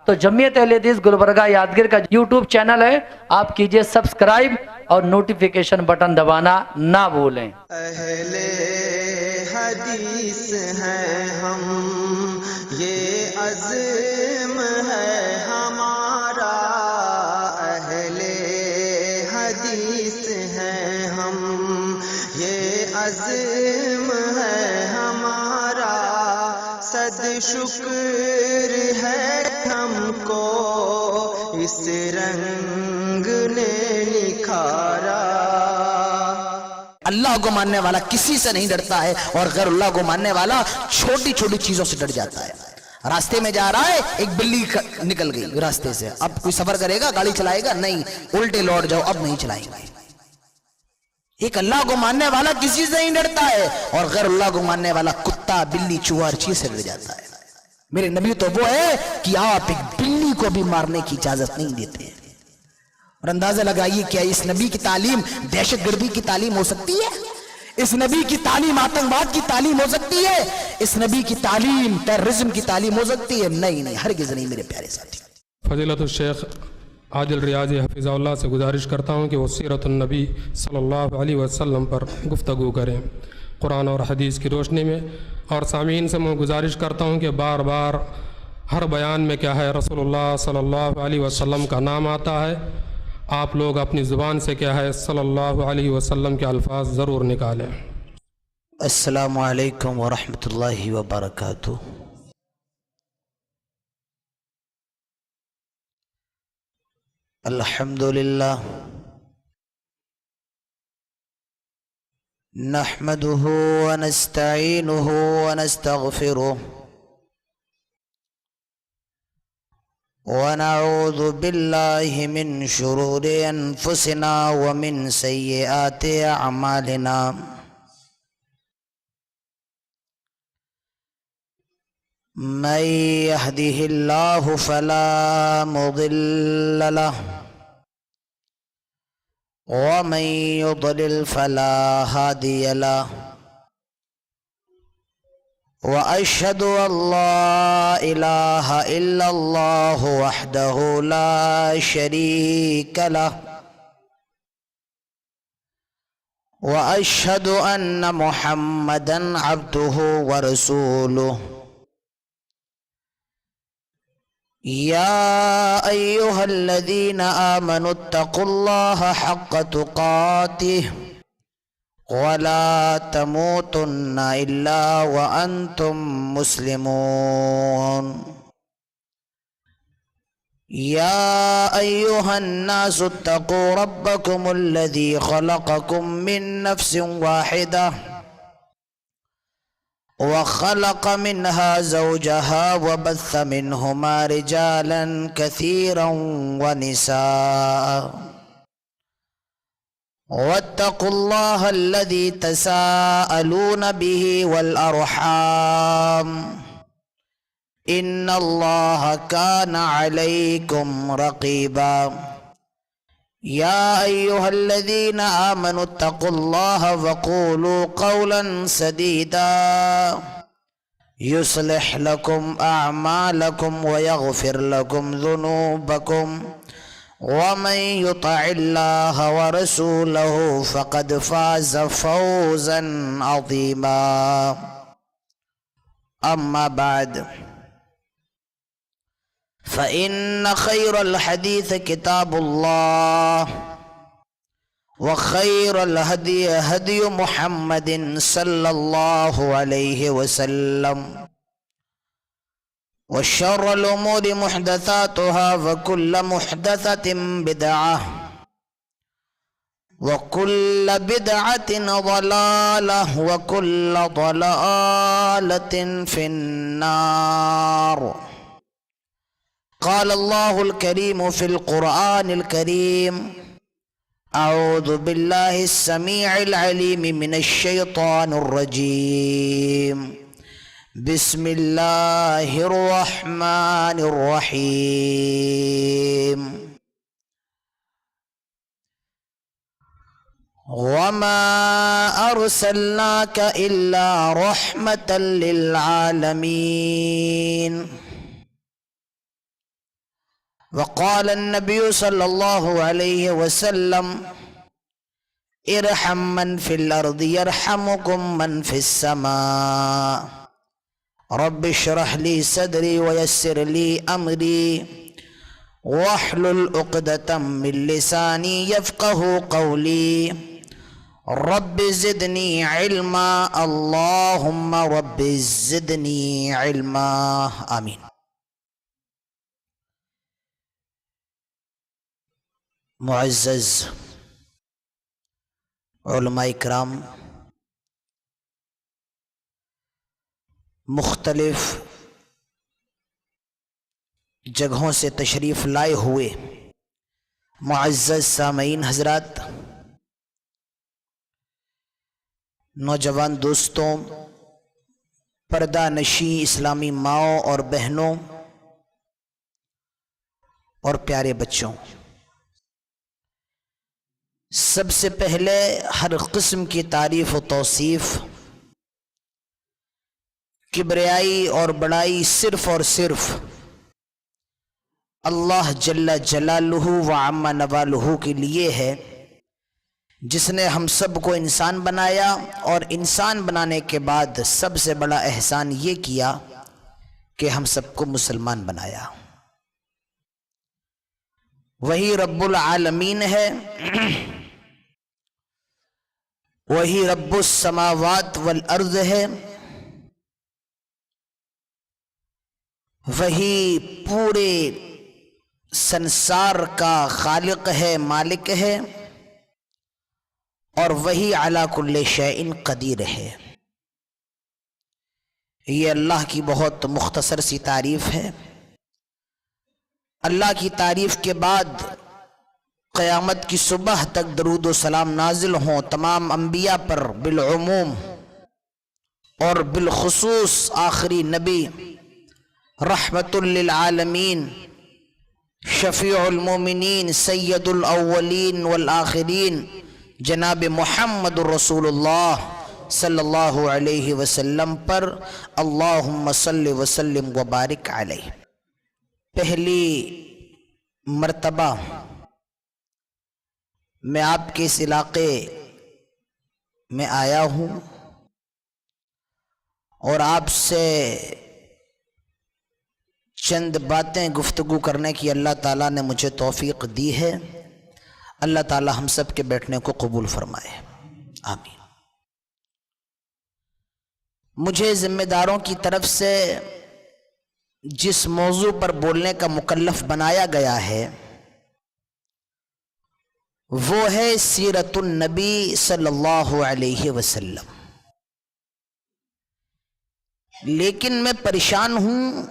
تو جمعیت اہل حدیث گلبرگہ یادگیر کا یوٹیوب چینل ہے، آپ کیجئے سبسکرائب اور نوٹیفیکیشن بٹن دبانا نہ بھولیں۔ اہل حدیث ہیں ہم، یہ عزم ہے ہمارا، اہل حدیث ہیں ہم، یہ عزم ہے ہمارا، صد شکر ہے ہم کو اس رنگ نے نکھارا۔ اللہ کو ماننے والا کسی سے نہیں ڈرتا ہے، اور غیر اللہ کو ماننے والا چھوٹی چھوٹی چیزوں سے ڈر جاتا ہے۔ راستے میں جا رہا ہے، ایک بلی نکل گئی راستے سے، اب کوئی سفر کرے گا، گاڑی چلائے گا؟ نہیں، الٹے لوٹ جاؤ، اب نہیں چلائیں گے۔ ایک اللہ کو ماننے والا کسی سے نہیں ڈرتا ہے، اور غیر اللہ کو ماننے والا کتا، بلی، چوہا، ہر چیز سے ڈر جاتا ہے۔ میرے نبی تو وہ ہے کہ آپ ایک بلی کو بھی مارنے کی اجازت نہیں دیتے۔ اور اندازہ لگائیے کیا اس نبی کی تعلیم دہشت گردی کی تعلیم ہو سکتی ہے؟ اس نبی کی تعلیم آتنکواد کی تعلیم ہو سکتی ہے؟ اس نبی کی تعلیم ٹیررزم کی تعلیم ہو سکتی ہے؟ نہیں، ہرگز نہیں میرے پیارے ساتھی۔ فضیلت الشیخ عادل ریاضی حفظہ اللہ سے گزارش کرتا ہوں کہ وہ سیرت النبی صلی اللہ علیہ وسلم پر گفتگو کریں قرآن اور حدیث کی روشنی میں، اور سامعین سے میں گزارش کرتا ہوں کہ بار بار ہر بیان میں کیا ہے رسول اللہ صلی اللہ علیہ وسلم کا نام آتا ہے، آپ لوگ اپنی زبان سے کیا ہے صلی اللہ علیہ وسلم کے الفاظ ضرور نکالیں۔ السلام علیکم ورحمۃ اللہ وبرکاتہ۔ الحمدللہ نحمده ونستعینه ونستغفره ونعوذ باللہ من شرور انفسنا ومن سیئات اعمالنا، من يهده الله فلا مضل له ومن يضلل فلا هادي له، وأشهد أن لا إله إلا الله وحده لا شريك له، وأشهد أن محمدًا عبده ورسوله۔ يا أيها الذين آمنوا اتقوا الله حق تقاته ولا تموتن إلا وأنتم مسلمون۔ يا أيها الناس اتقوا ربكم الذي خلقكم من نفس واحدة وخلق منها زوجها وبث منهما رجالا كثيرا ونساء، واتقوا الله الذي تساءلون به والأرحام إن الله كان عليكم رقيبا۔ يا أيها الذين آمنوا اتقوا الله وقولوا قولا سديدا يصلح لكم أعمالكم ويغفر لكم ذنوبكم، ومن يطع الله ورسوله فقد فاز فوزا عظيما۔ أما بعد، فإن خير الحديث كتاب الله، وخير الهدي هدي محمد صلى الله عليه وسلم، وشر الأمور محدثاتها، وكل محدثة بدعة، وكل بدعة ضلالة، وكل ضلالة في النار۔ قال الله الكريم في القرآن الكريم: أعوذ بالله السميع العليم من الشيطان الرجيم، بسم الله الرحمن الرحيم، وما أرسلناك إلا رحمة للعالمين۔ وقال النبي صلى الله عليه وسلم ارحم من في الأرض يرحمكم من في السماء رب اشرح لي صدري ويسر لي أمري واحلل عقدة من لساني يفقه قولي رب زدني علما اللهم رب زدني علما آمین. معزز علماء کرام، مختلف جگہوں سے تشریف لائے ہوئے معزز سامعین حضرات، نوجوان دوستوں، پردہ نشیں اسلامی ماؤں اور بہنوں اور پیارے بچوں، سب سے پہلے ہر قسم کی تعریف و توصیف، کبریائی اور بڑائی صرف اور صرف اللہ جل جلالہ و عم نوالہ کے لیے ہے، جس نے ہم سب کو انسان بنایا اور انسان بنانے کے بعد سب سے بڑا احسان یہ کیا کہ ہم سب کو مسلمان بنایا۔ وہی رب العالمین ہے، وہی رب السماوات والارض ہے، وہی پورے سنسار کا خالق ہے، مالک ہے، اور وہی علی کل شیء قدیر ہے۔ یہ اللہ کی بہت مختصر سی تعریف ہے۔ اللہ کی تعریف کے بعد قیامت کی صبح تک درود و سلام نازل ہوں تمام انبیاء پر بالعموم، اور بالخصوص آخری نبی رحمت للعالمین، شفیع المومنین، سید الاولین والآخرین، جناب محمد رسول اللہ صلی اللہ علیہ وسلم پر اللہم صلی وسلم وبارک علیہ۔ پہلی مرتبہ میں آپ کے اس علاقے میں آیا ہوں اور آپ سے چند باتیں گفتگو کرنے کی اللہ تعالیٰ نے مجھے توفیق دی ہے۔ اللہ تعالیٰ ہم سب کے بیٹھنے کو قبول فرمائے، آمین۔ مجھے ذمہ داروں کی طرف سے جس موضوع پر بولنے کا مکلف بنایا گیا ہے وہ ہے سیرت النبی صلی اللہ علیہ وسلم، لیکن میں پریشان ہوں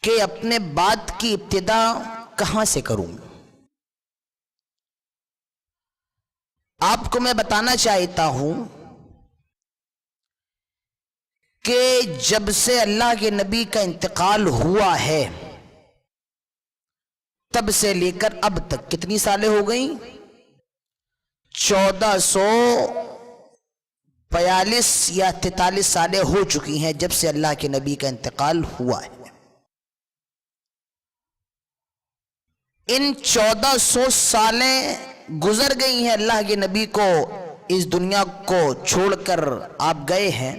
کہ اپنے بات کی ابتدا کہاں سے کروں۔ آپ کو میں بتانا چاہتا ہوں کہ جب سے اللہ کے نبی کا انتقال ہوا ہے تب سے لے کر اب تک کتنی سالیں ہو گئیں؟ 1442 یا 43 سالیں ہو چکی ہیں جب سے اللہ کے نبی کا انتقال ہوا ہے۔ ان 1400 سالیں گزر گئی ہیں اللہ کے نبی کو اس دنیا کو چھوڑ کر آپ گئے ہیں،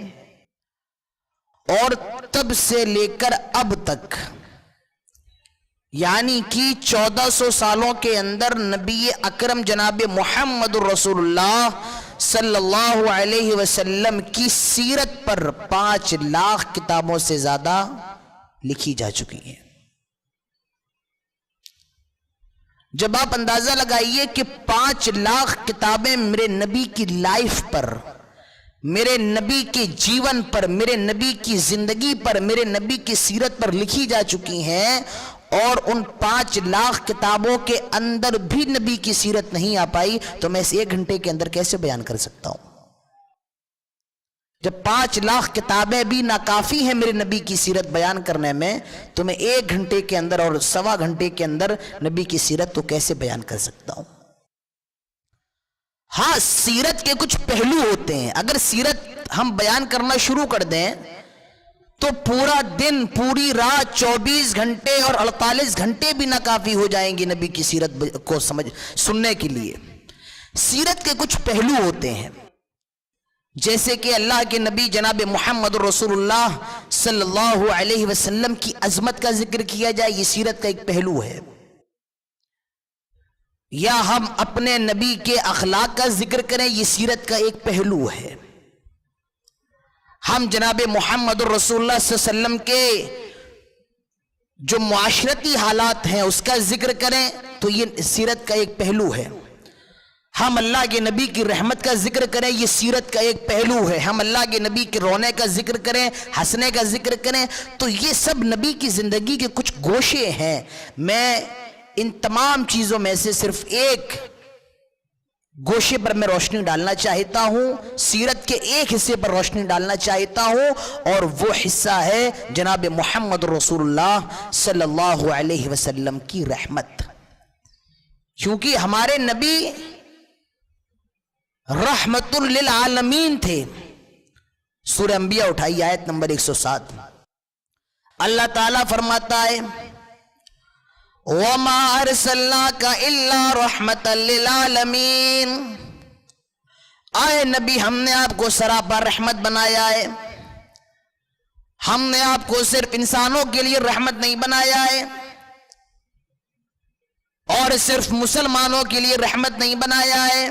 اور تب سے لے کر اب تک یعنی کہ 1400 سالوں کے اندر نبی اکرم جناب محمد رسول اللہ صلی اللہ علیہ وسلم کی سیرت پر 5 لاکھ کتابوں سے زیادہ لکھی جا چکی ہیں۔ جب آپ اندازہ لگائیے کہ 5 لاکھ کتابیں میرے نبی کی لائف پر، میرے نبی کے جیون پر، میرے نبی کی زندگی پر، میرے نبی کی سیرت پر لکھی جا چکی ہیں، اور ان 5 لاکھ کتابوں کے اندر بھی نبی کی سیرت نہیں آ پائی، تو میں اس 1 گھنٹے کے اندر کیسے بیان کر سکتا ہوں؟ جب 5 لاکھ کتابیں بھی ناکافی ہیں میرے نبی کی سیرت بیان کرنے میں، تو میں 1 گھنٹے کے اندر اور 1.25 گھنٹے کے اندر نبی کی سیرت تو کیسے بیان کر سکتا ہوں؟ ہاں، سیرت کے کچھ پہلو ہوتے ہیں۔ اگر سیرت ہم بیان کرنا شروع کر دیں तो पूरा दिन, पूरी रात, 24 घंटे और 48 घंटे भी ना काफी हो जाएंगे नबी की सीरत को सुनने के लिए। सीरत के कुछ पहलू होते हैं, जैसे कि अल्लाह के नबी जनाब मोहम्मद रसूलुल्लाह सल्लल्लाहु अलैहि वसल्लम की अजमत का जिक्र किया जाए, ये सीरत का एक पहलू है। या हम अपने नबी के अखलाक का जिक्र करें, ये सीरत का एक पहलू है। हम जनाब मोहम्मद रसूलुल्लाह सल्लल्लाहु अलैहि वसल्लम के जो मुआशरती हालात हैं उसका जिक्र करें तो ये सीरत का एक पहलू है। हम अल्लाह के नबी की रहमत का जिक्र करें, ये सीरत का एक पहलू है। हम अल्लाह के नबी के रोने का जिक्र करें, हंसने का जिक्र करें, तो ये सब नबी की जिंदगी के कुछ गोशे हैं। मैं इन तमाम चीजों में से सिर्फ एक गोशे पर मैं रोशनी डालना चाहता हूं, सीरत के एक हिस्से पर रोशनी डालना चाहता हूं, और वो हिस्सा है जनाब मोहम्मद रसूलुल्लाह सल्लल्लाहु अलैहि वसल्लम की रहमत। क्योंकि हमारे नबी रहमतुल लिल आलमीन थे। सूरह अंबिया उठाई आयत नंबर 107। अल्लाह ताला फरमाता है वमा अरसलनाका इल्ला रहमतल लिल आलमीन, आए नबी हमने आपको सरापा रहमत बनाया है। हमने आपको सिर्फ इंसानों के लिए रहमत नहीं बनाया है और सिर्फ मुसलमानों के लिए रहमत नहीं बनाया है,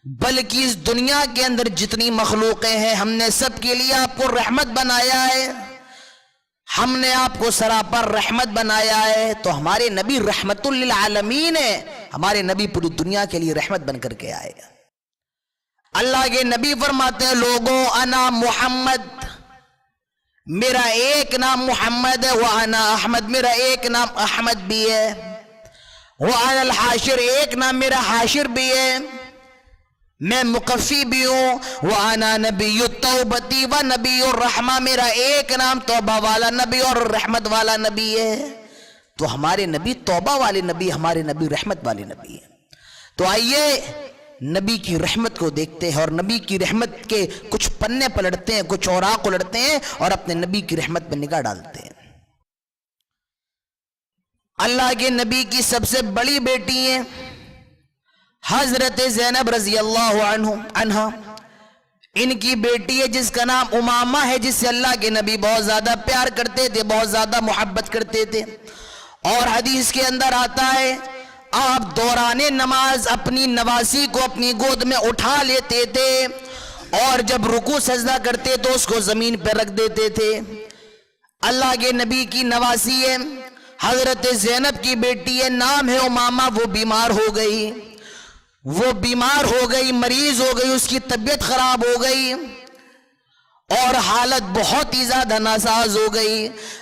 बल्कि इस दुनिया के अंदर जितनी मखलूकें हैं हमने सबके लिए आपको रहमत बनाया है। हमने आपको सरापर रहमत बनाया है। तो हमारे नबी रहमतुल लिल आलमीन है, हमारे नबी पूरी दुनिया के लिए रहमत बनकर के आए। अल्लाह के नबी फरमाते हैं लोगों अना मोहम्मद, मेरा एक नाम मोहम्मद है, वह अना अहमद, मेरा एक नाम अहमद भी है, वह अनल हाशिर, एक नाम मेरा हाशिर भी है, मैं मुकफ़ी भी हूं, वह अना नबी तौबती व नबी और रहमा, मेरा एक नाम तौबा वाला नबी और रहमत वाला नबी है। तो हमारे नबी तौबा वाले नबी, हमारे नबी रहमत वाले नबी है। तो आइए नबी की रहमत को देखते हैं और नबी की रहमत के कुछ पन्ने पलटते हैं, कुछ औराक उलटते हैं और अपने नबी की रहमत पर निगाह डालते हैं। अल्लाह के नबी की सबसे बड़ी बेटी है हजरत ज़ैनब रज़ी अल्लाह अन्हा। इनकी बेटी है जिसका नाम उमामा है, जिससे अल्लाह के नबी बहुत ज्यादा प्यार करते थे, बहुत ज्यादा मोहब्बत करते थे। और हदीस के अंदर आता है आप दौराने नमाज अपनी नवासी को अपनी गोद में उठा लेते थे और जब रुकू सजदा करते तो उसको जमीन पर रख देते थे। अल्लाह के नबी की नवासी है, हजरत ज़ैनब की बेटी है, नाम है उमामा। वो बीमार हो गई, वो बीमार हो गई, मरीज हो गई, उसकी तबीयत खराब हो गई और हालत बहुत ही ज्यादा नासाज हो गई।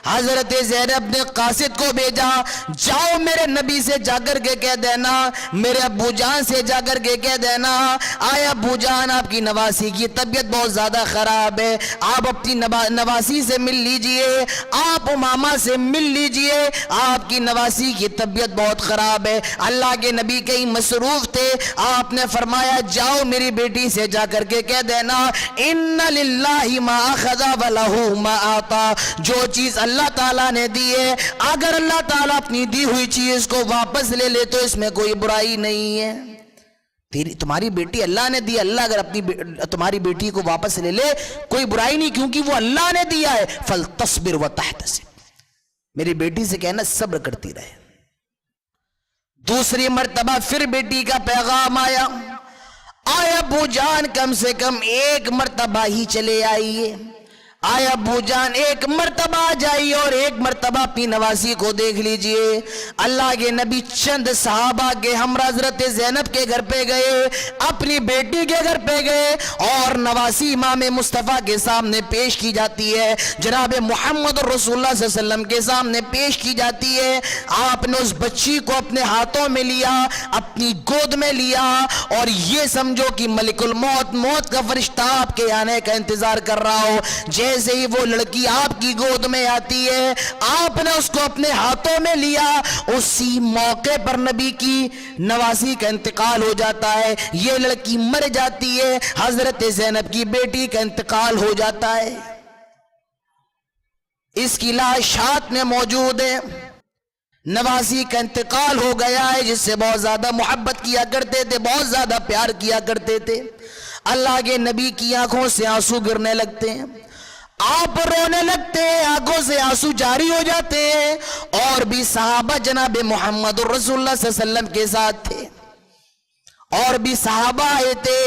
हजरत ज़ैनब ने कासिद को भेजा, जाओ मेरे नबी से जाकर के कह देना, मेरे अब्बू जान से जाकर के कह देना, आए अब्बू जान आपकी नवासी की तबीयत बहुत ज्यादा खराब है, आप अपनी नवासी से मिल लीजिए, आप उमामा से मिल लीजिए, आपकी नवासी की तबीयत बहुत खराब है। अल्लाह के नबी कहीं मसरूफ थे, आपने फरमाया जाओ मेरी बेटी से जाकर के कह देना इन्ना लिल्लाहि मा अखज़ा व लहू मा आता, जो चीज अल्लाह ताला ने दी है अगर अल्लाह ताला अपनी दी हुई चीज को वापस ले ले तो इसमें कोई बुराई नहीं है। तुम्हारी बेटी अल्लाह ने दी, अल्लाह अगर अपनी तुम्हारी बेटी को वापस ले ले कोई बुराई नहीं, क्योंकि वो अल्लाह ने दिया है। फल तस्बिर व तहतसिब, मेरी बेटी से कहना सब्र करती रहे। दूसरी मर्तबा फिर बेटी का पैगाम आया, आए अब्बू जान कम से कम एक मर्तबा ही चले आइए, आए अब्बू जान एक मर्तबा आ जाइए और एक मर्तबा अपनी नवासी को देख लीजिए। अल्लाह के नबी चंद सहाबा के हमरा हजरत ज़ैनब के घर पे गए, अपनी बेटी के घर पे गए और नवासी इमाम मुस्तफ़ा के सामने पेश की जाती है, जनाब मोहम्मद रसूलुल्लाह सल्लल्लाहु अलैहि वसल्लम के सामने पेश की जाती है। आपने उस बच्ची को अपने हाथों में लिया, अपनी गोद में लिया और ये समझो कि मलिकुल मौत, मौत का फरिश्ता आपके आने का इंतजार कर रहा हो। जैसे ही वो लड़की आपकी गोद में आती है, आपने उसको अपने हाथों में लिया, उसी मौके पर नबी की नवासी का इंतकाल हो जाता है, ये लड़की मर जाती है, हजरत ज़ैनब की बेटी का इंतकाल हो जाता है। इसकी लाश हाथ में मौजूद है। नवासी का इंतकाल हो गया है, जिससे बहुत ज्यादा मोहब्बत किया करते थे, बहुत ज्यादा प्यार किया करते थे। अल्लाह के नबी की आंखों से आंसू गिरने लगते हैं, आप रोने लगते हैं, आंखों से आंसू जारी हो जाते हैं। और भी सहाबा जनाब मोहम्मद रसूलुल्लाह सल्लल्लाहु अलैहि वसल्लम के साथ थे, और भी सहाबा आए थे,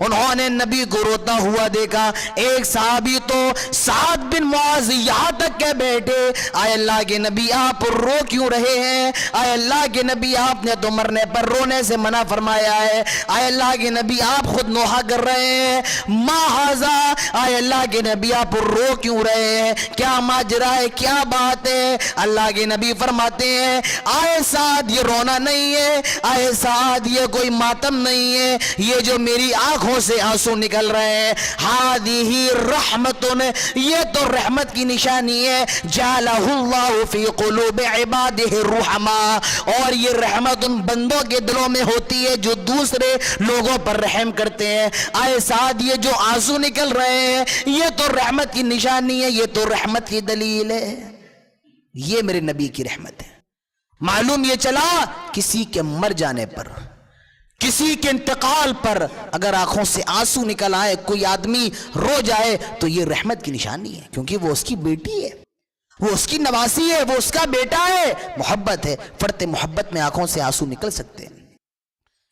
उन्होंने नबी को रोता हुआ देखा। एक सहाबी तो साद बिन मुआज यहां तक कह बैठे, आए अल्लाह के नबी आप रो क्यों रहे हैं? आए अल्लाह के नबी आपने तो मरने पर रोने से मना फरमाया है। आए अल्लाह के नबी आप खुद नोहा कर रहे हैं, माहाजा। आए अल्लाह के नबी आप रो क्यों रहे हैं? क्या माजरा है, क्या बात है? अल्लाह के नबी फरमाते हैं, आए साद ये रोना नहीं है, आए साद ये कोई मातम नहीं है, ये जो मेरी आंखों से आंसू निकल रहे हैं, हादिही रहमतुन, ये तो रहमत की निशानी है। जालहुल्लाहु फी कुलूबि इबादिही रुहमा, और ये रहमत उन बंदों के दिलों में होती है जो दूसरे लोगों पर रहम करते हैं। आए साथ ये जो आंसू निकल रहे हैं, ये तो रहमत की निशानी है, ये तो रहमत की दलील है। ये मेरे नबी की रहमत है। मालूम ये चला किसी के मर जाने पर, किसी के इंतकाल पर अगर आंखों से आंसू निकल आए, कोई आदमी रो जाए, तो ये रहमत की निशानी है, क्योंकि वो उसकी बेटी है, वो उसकी नवासी है, वो उसका बेटा है, मोहब्बत है। फर्ते मोहब्बत में आंखों से आंसू निकल सकते हैं,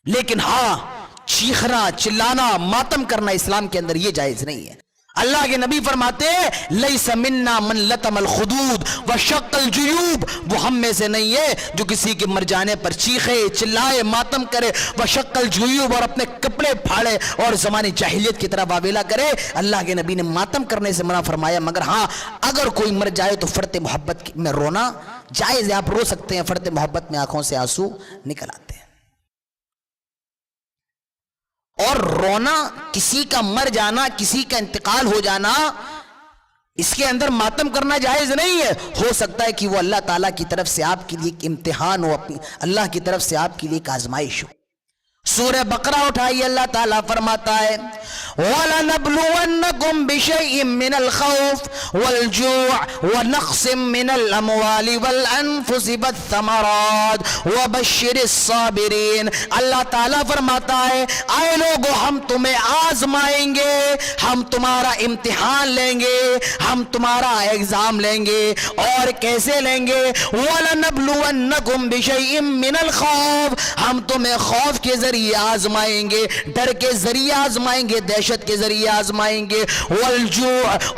लेकिन हां चीखना, चिल्लाना, मातम करना इस्लाम के अंदर ये जायज नहीं है। अल्लाह के नबी फरमाते हैं, लैसा मिन्ना मन लतमल खुदूद व शक्कल जुयूब, वो हम में से नहीं है जो किसी के मर जाने पर चीखे, चिल्लाए, मातम करे, व शक्कल जुयूब, और अपने कपड़े फाड़े और जमाने जाहिलियत की तरह वावेला करे। अल्लाह के नबी ने मातम करने से मना फरमाया, मगर हाँ अगर कोई मर जाए तो फर्ते मोहब्बत में रोना जायज है, आप रो सकते हैं, फर्ते मोहब्बत में आंखों से आंसू निकल आते हैं। और रोना, किसी का मर जाना, किसी का इंतकाल हो जाना, इसके अंदर मातम करना जायज नहीं है। हो सकता है कि वो अल्लाह ताला की तरफ से आपके लिए एक इम्तिहान हो, अपनी अल्लाह की तरफ से आपके लिए एक आजमाइश हो। सूरह बकरा उठाइए, अल्लाह ताला फरमाता है, वलनब्लुवन्नकुम बिशैइन मिनल खौफ वल जूअ व नक्सिम मिनल अमवालि वल अनफुसि वत्थमरात व बश्शिरिस साबिरीन। अल्लाह ताला फरमाता है, आए लोगों हम तुम्हें आजमाएंगे, हम तुम्हारा इम्तिहान लेंगे, हम तुम्हारा एग्जाम लेंगे। और कैसे लेंगे? वलनब्लुवन्नकुम बिशैइन मिनल खौफ, हम तुम्हें खौफ के जरिए आजमाएंगे, डर के जरिए आजमाएंगे, दहशत के जरिए आजमाएंगे, वलजू,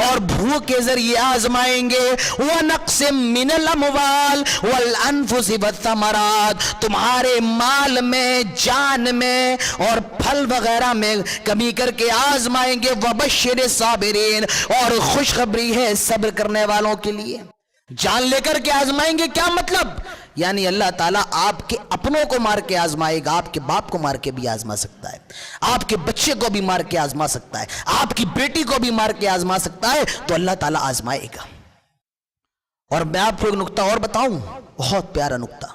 और भूख के जरिए आजमाएंगे, व नक्सिम मिनल अमवाल वल अनफुसि वत्थमरात, तुम्हारे माल में, जान में और फल वगैरह में कमी करके आजमाएंगे। वबश्शिरिस साबिरीन, और खुशखबरी है सब्र करने वालों के लिए। जान लेकर के आजमाएंगे, क्या मतलब? यानी अल्लाह ताला आपके अपनों को मार के आजमाएगा, आपके बाप को मार के भी आजमा सकता है, आपके बच्चे को भी मार के आजमा सकता है, आपकी बेटी को भी मार के आजमा सकता है, तो अल्लाह ताला आजमाएगा। और मैं आपको एक नुक्ता और बताऊं, बहुत प्यारा नुक्ता।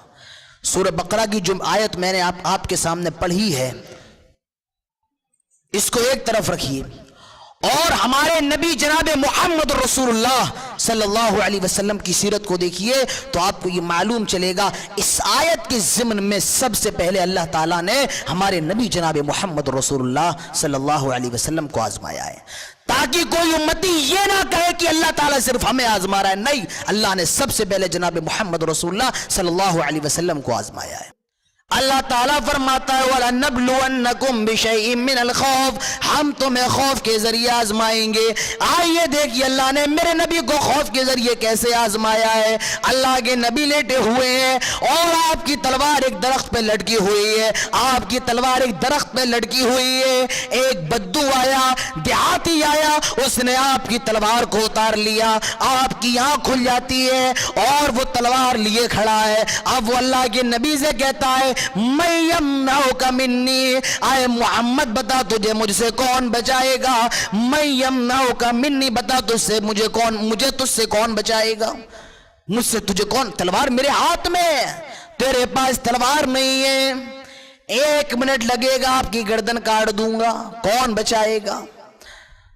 सूरह बकरा की जो आयत मैंने आपके सामने पढ़ी है, इसको एक तरफ रखिए और हमारे नबी जनाब मोहम्मद रसूलुल्लाह सल्लल्लाहु अलैहि वसल्लम की सीरत को देखिए, तो आपको ये मालूम चलेगा इस आयत के ज़िम्न में सबसे पहले अल्लाह ताला ने हमारे नबी जनाब मोहम्मद रसूलुल्लाह सल्लल्लाहु अलैहि वसल्लम को आजमाया है, ताकि कोई उम्मती ये ना कहे कि अल्लाह ताला सिर्फ हमें आजमा रहा है। नहीं, अल्लाह ने सबसे पहले जनाब मोहम्मद रसूलुल्लाह सल्लल्लाहु अलैहि वसल्लम को आजमाया है। अल्लाह ताला फरमाता है, वलनब्लुवन्नकुम बिशैइन मिनल खौफ, हम तुम्हें खौफ के जरिए आजमाएंगे। आइए देखिए अल्लाह ने मेरे नबी को खौफ के जरिए कैसे आजमाया है। अल्लाह के नबी लेटे हुए हैं और आपकी तलवार एक दरख्त पे लटकी हुई है, आपकी तलवार एक दरख्त पे लटकी हुई है। एक बद्दू आया, देहाती आया, उसने आपकी तलवार को उतार लिया, आपकी आंख खुल जाती है और वो तलवार लिए खड़ा है। अब वो अल्लाह के नबी से कहता है, मैं यमनाउका मिन्नी, आए मोहम्मद बता तुझे मुझसे कौन बचाएगा? मैं यमनाउका मिन्नी, बता तुझसे मुझे तुझसे कौन बचाएगा? मुझसे तुझे कौन? तलवार मेरे हाथ में, तेरे पास तलवार नहीं है, 1 मिनट लगेगा आपकी गर्दन काट दूंगा, कौन बचाएगा?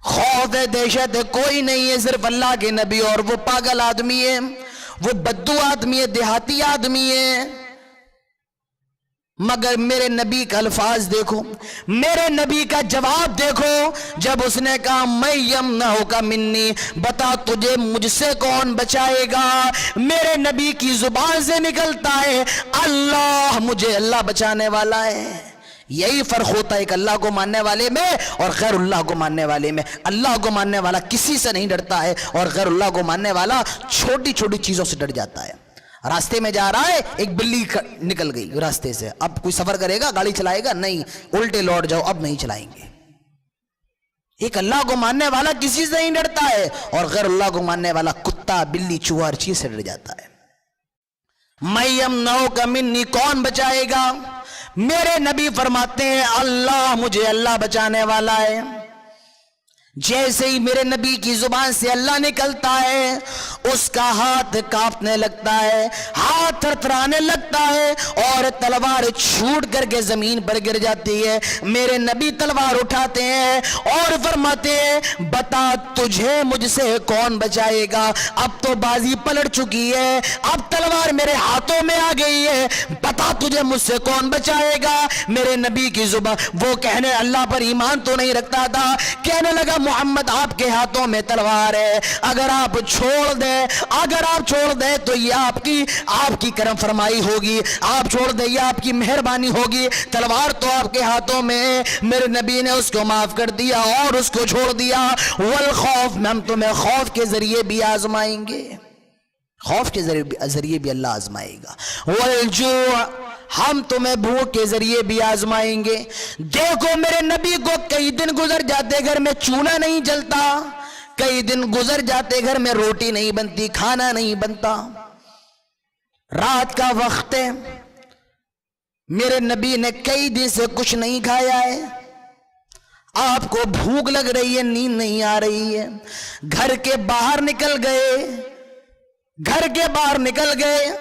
खौफ है, दहशत है कोई नहीं है, सिर्फ अल्लाह के नबी। और वो पागल आदमी है, वो बद्दू आदमी है, देहाती आदमी है। मगर मेरे नबी का अल्फाज देखो, मेरे नबी का जवाब देखो। जब उसने कहा मैं यमनहुका मिन्नी, बता तुझे मुझसे कौन बचाएगा, मेरे नबी की जुबान से निकलता है अल्लाह, मुझे अल्लाह बचाने वाला है। यही फर्क होता है एक अल्लाह को मानने वाले में और गैरुल्लाह को मानने वाले में। अल्लाह को मानने वाला किसी से नहीं डरता है और गैरुल्लाह को मानने वाला छोटी छोटी चीजों से डर जाता है। रास्ते में जा रहा है, एक बिल्ली निकल गई रास्ते से, अब कोई सफर करेगा, गाड़ी चलाएगा? नहीं, उल्टे लौट जाओ, अब नहीं चलाएंगे। एक अल्लाह को मानने वाला किसी से नहीं डरता है और गैरुल्लाह को मानने वाला कुत्ता, बिल्ली, चूहा, हर चीज से डर जाता है। मैं यमनहुका मिन्नी, कौन बचाएगा? मेरे नबी फरमाते हैं अल्लाह, मुझे अल्लाह बचाने वाला है। जैसे ही मेरे नबी की जुबान से अल्लाह निकलता है, उसका हाथ कांपने लगता है, हाथ थरथराने लगता है और तलवार छूट करके जमीन पर गिर जाती है। मेरे नबी तलवार उठाते हैं और फरमाते हैं बता तुझे मुझसे कौन बचाएगा। अब तो बाजी पलट चुकी है, अब तलवार मेरे हाथों में आ गई है, बता तुझे मुझसे कौन बचाएगा। मेरे नबी की जुबान, वो कहने अल्लाह पर ईमान तो नहीं रखता था, कहने लगा मोहम्मद आपके हाथों में तलवार है, अगर आप छोड़ दें, अगर आप छोड़ दें तो ये आपकी करम फरमाई होगी, आप छोड़ दें ये आपकी मेहरबानी होगी, तलवार तो आपके हाथों में। मेरे नबी ने उसको माफ कर दिया और उसको छोड़ दिया। वल खौफ, हम तुम्हें खौफ के जरिए भी आजमाएंगे, खौफ के जरिए भी अल्लाह आजमाएगा। वल जू, हम तुम्हें भूख के जरिए भी आजमाएंगे। देखो मेरे नबी को कई दिन गुजर जाते घर में चूल्हा नहीं जलता, कई दिन गुजर जाते घर में रोटी नहीं बनती, खाना नहीं बनता, रात का वक्त है, मेरे नबी ने कई दिन से कुछ नहीं खाया है, आपको भूख लग रही है, नींद नहीं आ रही है, घर के बाहर निकल गए, घर के बाहर निकल गए,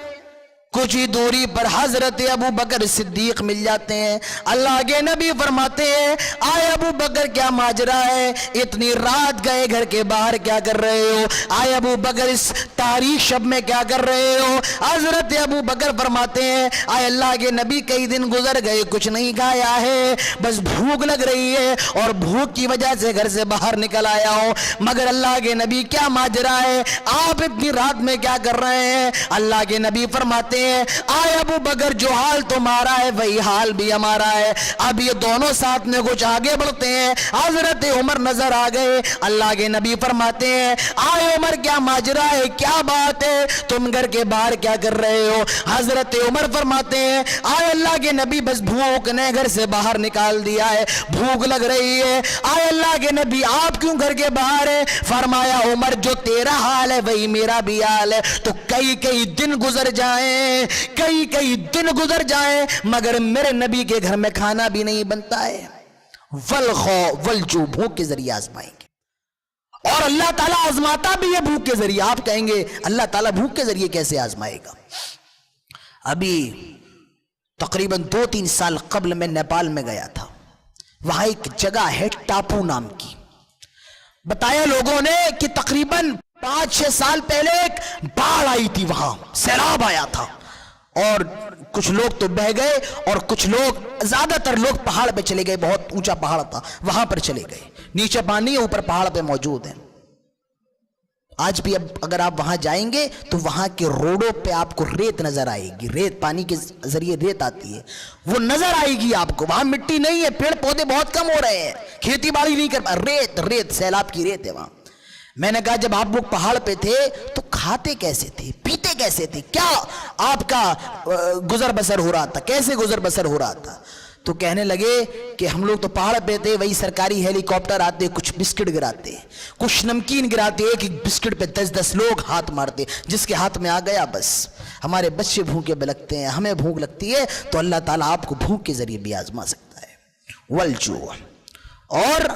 कुछ ही दूरी पर हजरत अबू बकर सिद्दीक मिल जाते हैं। अल्लाह के नबी फरमाते हैं आए अबू बकर क्या माजरा है, इतनी रात गए घर के बाहर क्या कर रहे हो, आए अबू बकर इस तारीख शब में क्या कर रहे हो। हजरत अबू बकर फरमाते हैं आए अल्लाह के नबी कई दिन गुजर गए कुछ नहीं खाया है, बस भूख लग रही है और भूख की वजह से घर से बाहर निकल आया हूं। मगर अल्लाह के नबी क्या माजरा है, आप इतनी रात में क्या कर रहे हैं। अल्लाह के नबी फरमाते आए अबू बकर जो हाल तुम्हारा है वही हाल भी हमारा है। अब ये दोनों साथ में कुछ आगे बढ़ते हैं, हजरत उमर नजर आ गए। अल्लाह के नबी फरमाते हैं आए उमर क्या माजरा है, क्या बात है, तुम घर के बाहर क्या कर रहे हो। हजरत उमर फरमाते हैं आए अल्लाह के नबी बस भूख ने घर से बाहर निकाल दिया है, भूख लग रही है। आए अल्लाह के नबी आप क्यों घर के बाहर है। फरमाया उमर जो तेरा हाल है वही मेरा भी हाल है। तो कई कई दिन गुजर जाएं, कई कई दिन गुजर जाएं, मगर मेरे नबी के घर में खाना भी नहीं बनता है। वल खौ वल जू, भूख के जरिए आजमाएंगे और अल्लाह ताला आजमाता भी है भूख के जरिए। आप कहेंगे अल्लाह ताला भूख के जरिए कैसे आजमाएगा। अभी तकरीबन 2-3 साल कबल मैं नेपाल में गया था, वहां एक जगह है टापू नाम की। बताया लोगों ने कि तकरीबन 5-6 साल पहले एक बाढ़ आई थी, वहां सैलाब आया था और कुछ लोग तो बह गए और कुछ लोग, ज्यादातर लोग पहाड़ पे चले गए, बहुत ऊंचा पहाड़ था वहां पर चले गए, नीचे पानी है ऊपर पहाड़ पे मौजूद है। आज भी अब अगर आप वहां जाएंगे तो वहां के रोडों पे आपको रेत नजर आएगी, रेत पानी के जरिए रेत आती है वो नजर आएगी आपको। वहां मिट्टी नहीं है, पेड़ पौधे बहुत कम हो रहे हैं, खेती बाड़ी नहीं कर पा, रेत रेत सैलाब की रेत है वहां। मैंने कहा जब आप लोग पहाड़ पे थे तो खाते कैसे थे, पीते कैसे थे, क्या आपका गुजर बसर हो रहा था, कैसे गुजर बसर हो रहा था। तो कहने लगे कि हम लोग तो पहाड़ पे थे, वही सरकारी हेलीकॉप्टर आते, कुछ बिस्किट गिराते, कुछ नमकीन गिराते, एक एक बिस्किट पे 10-10 लोग हाथ मारते, जिसके हाथ में आ गया बस। हमारे बच्चे भूखे बिलखते हैं, हमें भूख लगती है, तो अल्लाह ताला आपको भूख के जरिए भी आजमा सकता है। वल जू, और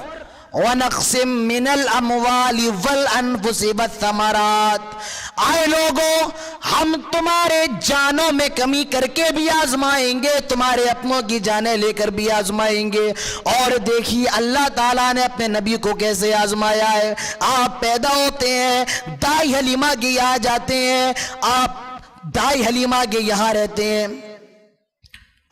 वनक़सिम मिनल अमवालि वल अनफुसि वत्थमरात। आए लोगों, हम तुम्हारे जानों में कमी करके भी आजमाएंगे, तुम्हारे अपनों की जानें लेकर भी आजमाएंगे। और देखिए अल्लाह ताला ने अपने नबी को कैसे आजमाया है। आप पैदा होते हैं, दाई हलीमा के यहाँ जाते हैं, आप दाई हलीमा के यहाँ रहते हैं,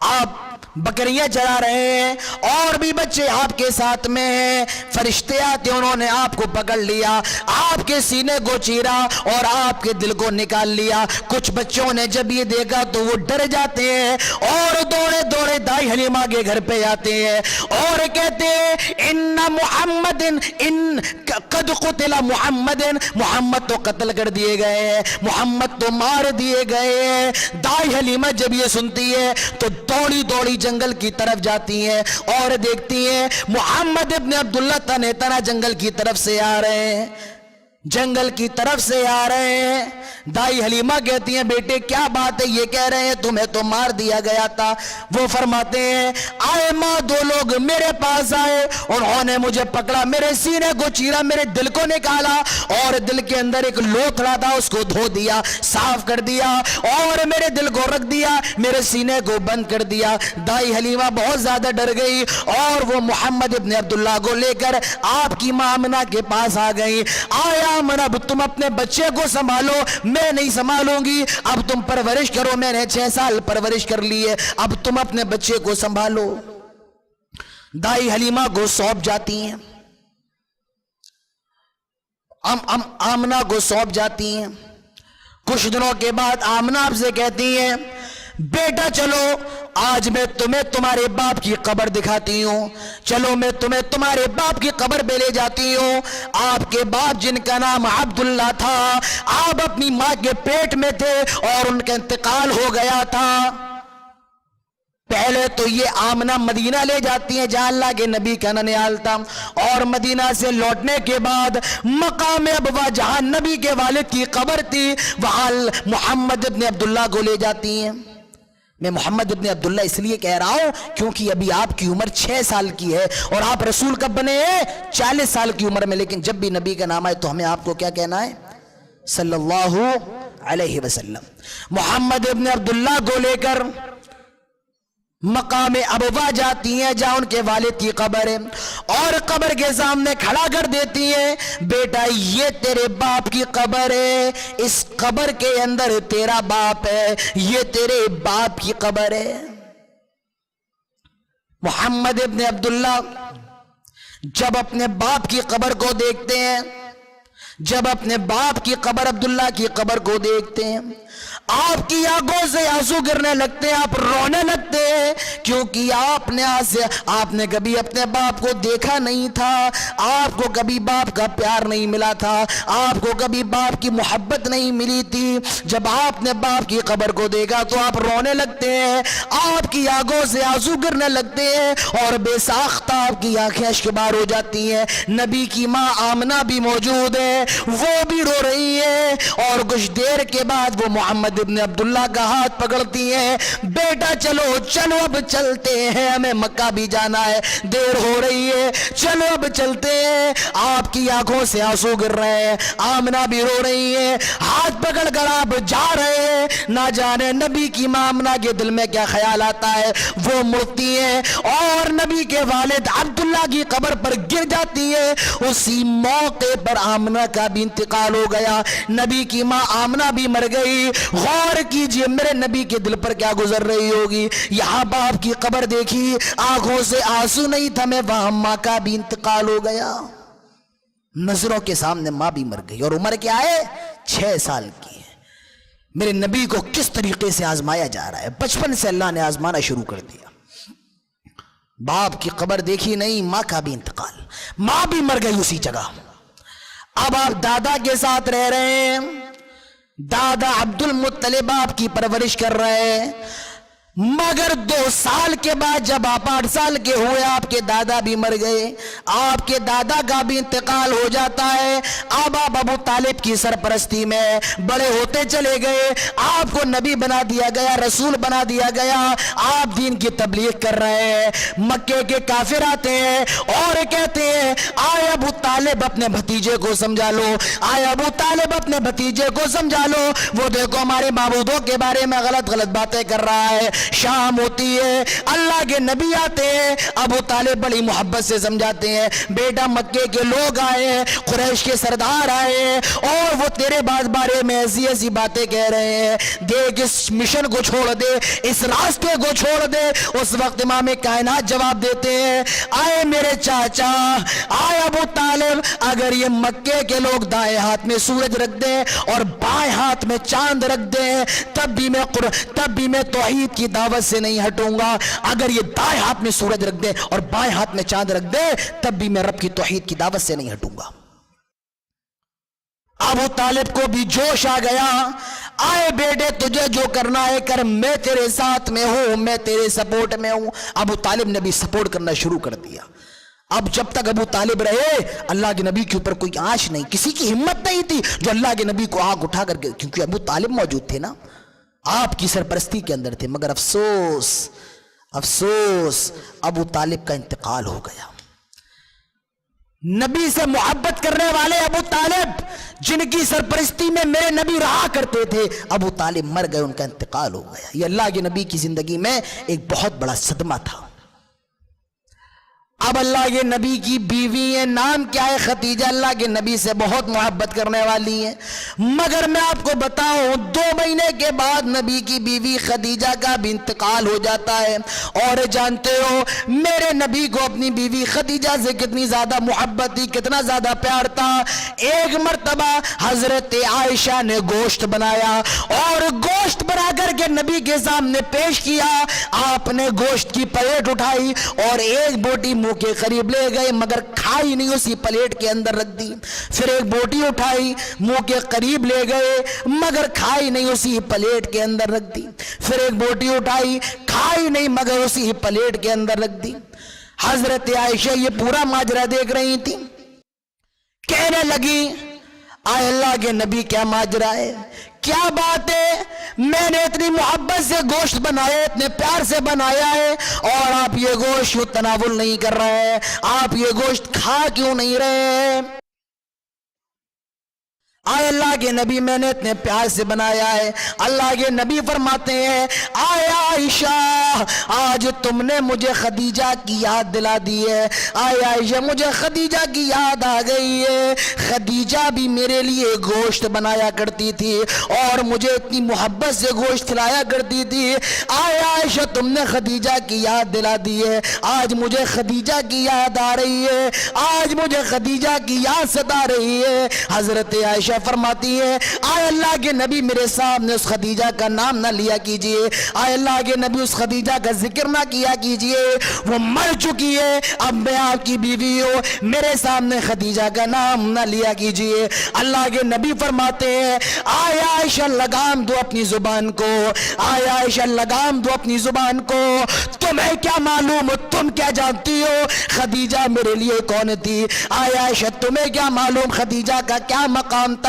आप बकरियां चरा रहे हैं और भी बच्चे आपके साथ में हैं। फरिश्ते आते, उन्होंने आपको पकड़ लिया, आपके सीने को चीरा और आपके दिल को निकाल लिया। कुछ बच्चों ने जब ये देखा तो वो डर जाते हैं और दौड़े दौड़े दाई हलीमा के घर पे आते हैं और कहते हैं इन्ना मुहम्मदिन इन कद कुतिला मुहम्मदिन, मोहम्मद तो कत्ल कर दिए गए हैं, मोहम्मद तो मार दिए गए हैं। दाई हलीमा जब ये सुनती है तो दौड़ी दौड़ी जंगल की तरफ जाती हैं और देखती हैं मोहम्मद इब्न अब्दुल्ला तने तना जंगल की तरफ से आ रहे हैं, जंगल की तरफ से आ रहे हैं। दाई हलीमा कहती हैं बेटे क्या बात है, ये कह रहे हैं तुम्हें तो मार दिया गया था। वो फरमाते हैं आए माँ, दो लोग मेरे पास आए, उन्होंने मुझे पकड़ा, मेरे सीने को चीरा, मेरे दिल को निकाला और दिल के अंदर एक लोथड़ा था उसको धो दिया, साफ कर दिया और मेरे दिल को रख दिया, मेरे सीने को बंद कर दिया। दाई हलीमा बहुत ज्यादा डर गई और वो मोहम्मद इब्न अब्दुल्ला को लेकर आपकी माँ आमना के पास आ गई। आया आमना, अब तुम अपने बच्चे को संभालो, मैं नहीं संभालूंगी, अब तुम परवरिश करो, मैंने 6 साल परवरिश कर ली है, अब तुम अपने बच्चे को संभालो। दाई हलीमा को सौंप जाती हैं, आमना को सौंप जाती हैं। कुछ दिनों के बाद आमना आपसे कहती हैं बेटा चलो आज मैं तुम्हें तुम्हारे बाप की कब्र दिखाती हूं, चलो मैं तुम्हें तुम्हारे बाप की कब्र पे ले जाती हूं। आपके बाप जिनका नाम अब्दुल्ला था, आप अपनी मां के पेट में थे और उनका इंतकाल हो गया था। पहले तो ये आमना मदीना ले जाती हैं जहां अल्लाह के नबी का ननिहाल था और मदीना से लौटने के बाद मकाम अबवा जहां नबी के वालिद की कब्र थी वहां मोहम्मद इब्न अब्दुल्ला को ले जाती हैं। मैं मोहम्मद इब्न अब्दुल्ला इसलिए कह रहा हूं क्योंकि अभी आपकी उम्र 6 साल की है और आप रसूल कब बने हैं 40 साल की उम्र में। लेकिन जब भी नबी का नाम आए तो हमें आपको क्या कहना है सल्लल्लाहु अलैहि वसल्लम। मोहम्मद इब्न अब्दुल्ला को लेकर मकाम अबवा जाती हैं जहां उनके वालिद की कब्र है और कब्र के सामने खड़ा कर देती हैं बेटा ये तेरे बाप की कब्र है, इस कब्र के अंदर तेरा बाप है, ये तेरे बाप की कब्र है। मोहम्मद इब्न अब्दुल्ला जब अपने बाप की कब्र को देखते हैं, जब अपने बाप की कब्र अब्दुल्ला की कब्र को देखते हैं आपकी आंखों से आंसू गिरने लगते हैं, आप रोने लगते हैं क्योंकि आपने कभी अपने बाप को देखा नहीं था, आपको कभी बाप का प्यार नहीं मिला था, आपको कभी बाप की मोहब्बत नहीं मिली थी। जब आपने बाप की कब्र को देखा तो आप रोने लगते हैं, आपकी आंखों से आंसू गिरने लगते हैं और बेसाख्ता आपकी आंखें अश्कबार हो जाती हैं। नबी की माँ आमना भी मौजूद है, वो भी रो रही है और कुछ देर के बाद वो मोहम्मद इब्न अब्दुल्ला का हाथ पकड़ती हैं बेटा चलो चलो अब चलते हैं, हमें मक्का भी जाना है, देर हो रही है, चलो अब चलते हैं। आपकी आंखों से आंसू गिर रहे हैं, आमना भी रो रही है, हाथ पकड़ कर आप जा रहे हैं। ना जाने नबी की मां आमना के दिल में क्या ख्याल आता है, वो मुड़ती है और नबी के वालिद अब्दुल्ला की कब्र पर गिर जाती है। उसी मौके पर आमना का भी इंतकाल हो गया, नबी की मां आमना भी मर गई। गौर कीजिए मेरे नबी के दिल पर क्या गुजर रही होगी। यहां बाप की कब्र देखी, आंखों से आंसू नहीं थमे, वहां मां का भी इंतकाल हो गया, नजरों के सामने मां भी मर गई और उम्र क्या है 6 साल की है। मेरे नबी को किस तरीके से आजमाया जा रहा है, बचपन से अल्लाह ने आजमाना शुरू कर दिया। बाप की कब्र देखी नहीं, मां का भी इंतकाल, मां भी मर गई उसी जगह। अब आप दादा के साथ रह रहे हैं, दादा अब्दुल मुत्तलिब आपकी परवरिश कर रहे हैं। मगर 2 साल के बाद जब आप 8 साल के हुए, आपके दादा भी मर गए, आपके दादा का भी इंतकाल हो जाता है। अब आप अबू तालिब की सरपरस्ती में बड़े होते चले गए, आपको नबी बना दिया गया, रसूल बना दिया गया, आप दीन की तबलीग कर रहे हैं। मक्के के काफिर आते हैं और कहते हैं आए अबू तालिब अपने भतीजे को समझा लो, आए अबू तालिब अपने भतीजे को समझा लो, वो देखो हमारे माबूदों के बारे में गलत गलत बातें कर रहा है। शाम होती है, अल्लाह के नबी आते हैं, अबू तालिब बड़ी मोहब्बत से समझाते हैं, बेटा मक्के के लोग आए हैं, कुरैश के सरदार आए हैं और वो तेरे बारे में ऐसी ऐसी बातें कह रहे हैं, देख इस मिशन को छोड़ दे, इस रास्ते को छोड़ दे। उस वक्त इमाम कायनात जवाब देते हैं आए मेरे चाचा, आए अबू तालिब, अगर ये मक्के के लोग दाएं हाथ में सूरज रख दें और बाएं हाथ में चांद रख दें, तब भी मैं तौहीद की दावत से नहीं हटूंगा। अगर ये दाएं हाथ में सूरज रख दे और बाएं हाथ में चांद रख दे, तब भी मैं रब की तौहीद की दावत से नहीं हटूंगा। अबू तालिब को भी जोश आ गया, आए बेटे तुझे जो करना है कर, मैं तेरे साथ में हूं, मैं तेरे सपोर्ट में हूं। अबू तालिब ने भी सपोर्ट करना शुरू कर दिया। अब जब तक अबू तालिब रहे, अल्लाह के नबी के ऊपर कोई आंच नहीं, किसी की हिम्मत नहीं थी जो अल्लाह के नबी को आग उठा करके, क्योंकि अबू तालिब मौजूद थे ना, आपकी सरपरस्ती के अंदर थे। मगर अफसोस अफसोस अबू तालिब का इंतकाल हो गया। नबी से मोहब्बत करने वाले अबू तालिब, जिनकी सरपरस्ती में मेरे नबी रहा करते थे, अबू तालिब मर गए, उनका इंतकाल हो गया। यह अल्लाह के नबी की जिंदगी में एक बहुत बड़ा सदमा था। अब अल्लाह के नबी की बीवी है, नाम क्या है? खदीजा। अल्लाह के नबी से बहुत मोहब्बत करने वाली है। मगर मैं आपको बताऊं, 2 महीने के बाद नबी की बीवी खदीजा का भी इंतकाल हो जाता है। और जानते हो मेरे नबी को अपनी बीवी खदीजा से कितनी ज्यादा मोहब्बत थी, कितना ज्यादा प्यार था। एक मर्तबा हजरत आयशा ने गोश्त बनाया और गोश्त बना करके नबी के सामने पेश किया। आपने गोश्त की प्लेट उठाई और एक बोटी मुंह के करीब ले गए, मगर खाई नहीं, उसी प्लेट के अंदर रख दी। फिर एक बोटी उठाई, मुंह के करीब ले गए, मगर खाई नहीं, उसी प्लेट के अंदर रख दी। फिर एक बोटी उठाई, खाई नहीं, मगर उसी प्लेट के अंदर रख दी। हजरत आयशा ये पूरा माजरा देख रही थी, कहने लगी आए अल्लाह के नबी क्या माजरा है, क्या बात है, मैंने इतनी मोहब्बत से गोश्त बनाया, इतने प्यार से बनाया है और आप ये गोश्त तनावुल नहीं कर रहे हैं, आप ये गोश्त खा क्यों नहीं रहे? आए अल्लाह के नबी मैंने इतने प्यार से बनाया है। अल्लाह के नबी फरमाते हैं आए आयशा, आज तुमने मुझे खदीजा की याद दिला दी है। आए आयशा, मुझे खदीजा की याद आ गई है। खदीजा भी मेरे लिए गोश्त बनाया करती थी और मुझे इतनी मोहब्बत से गोश्त खिलाया करती थी। आए आयशा, तुमने खदीजा की याद दिला दी है, आज मुझे खदीजा की याद आ रही है, आज मुझे खदीजा की याद सता रही है। हजरत आयशा फरमाती है आए अल्लाह के नबी मेरे सामने उस खदीजा का नाम ना लिया कीजिए, आए अल्लाह के नबी उस खदीजा का जिक्र ना किया कीजिए, वो मर चुकी है, अब मैं आपकी बीवी हूं, मेरे सामने खदीजा का नाम ना लिया कीजिए। अल्लाह के नबी फरमाते हैं आए आयशा लगाम दो अपनी जुबान को, आए आयशा लगाम दो अपनी जुबान को, तुम्हें क्या मालूम, तुम क्या जानती हो खदीजा मेरे लिए कौन थी? आए आयशा, तुम्हें क्या मालूम खदीजा का क्या मकाम था?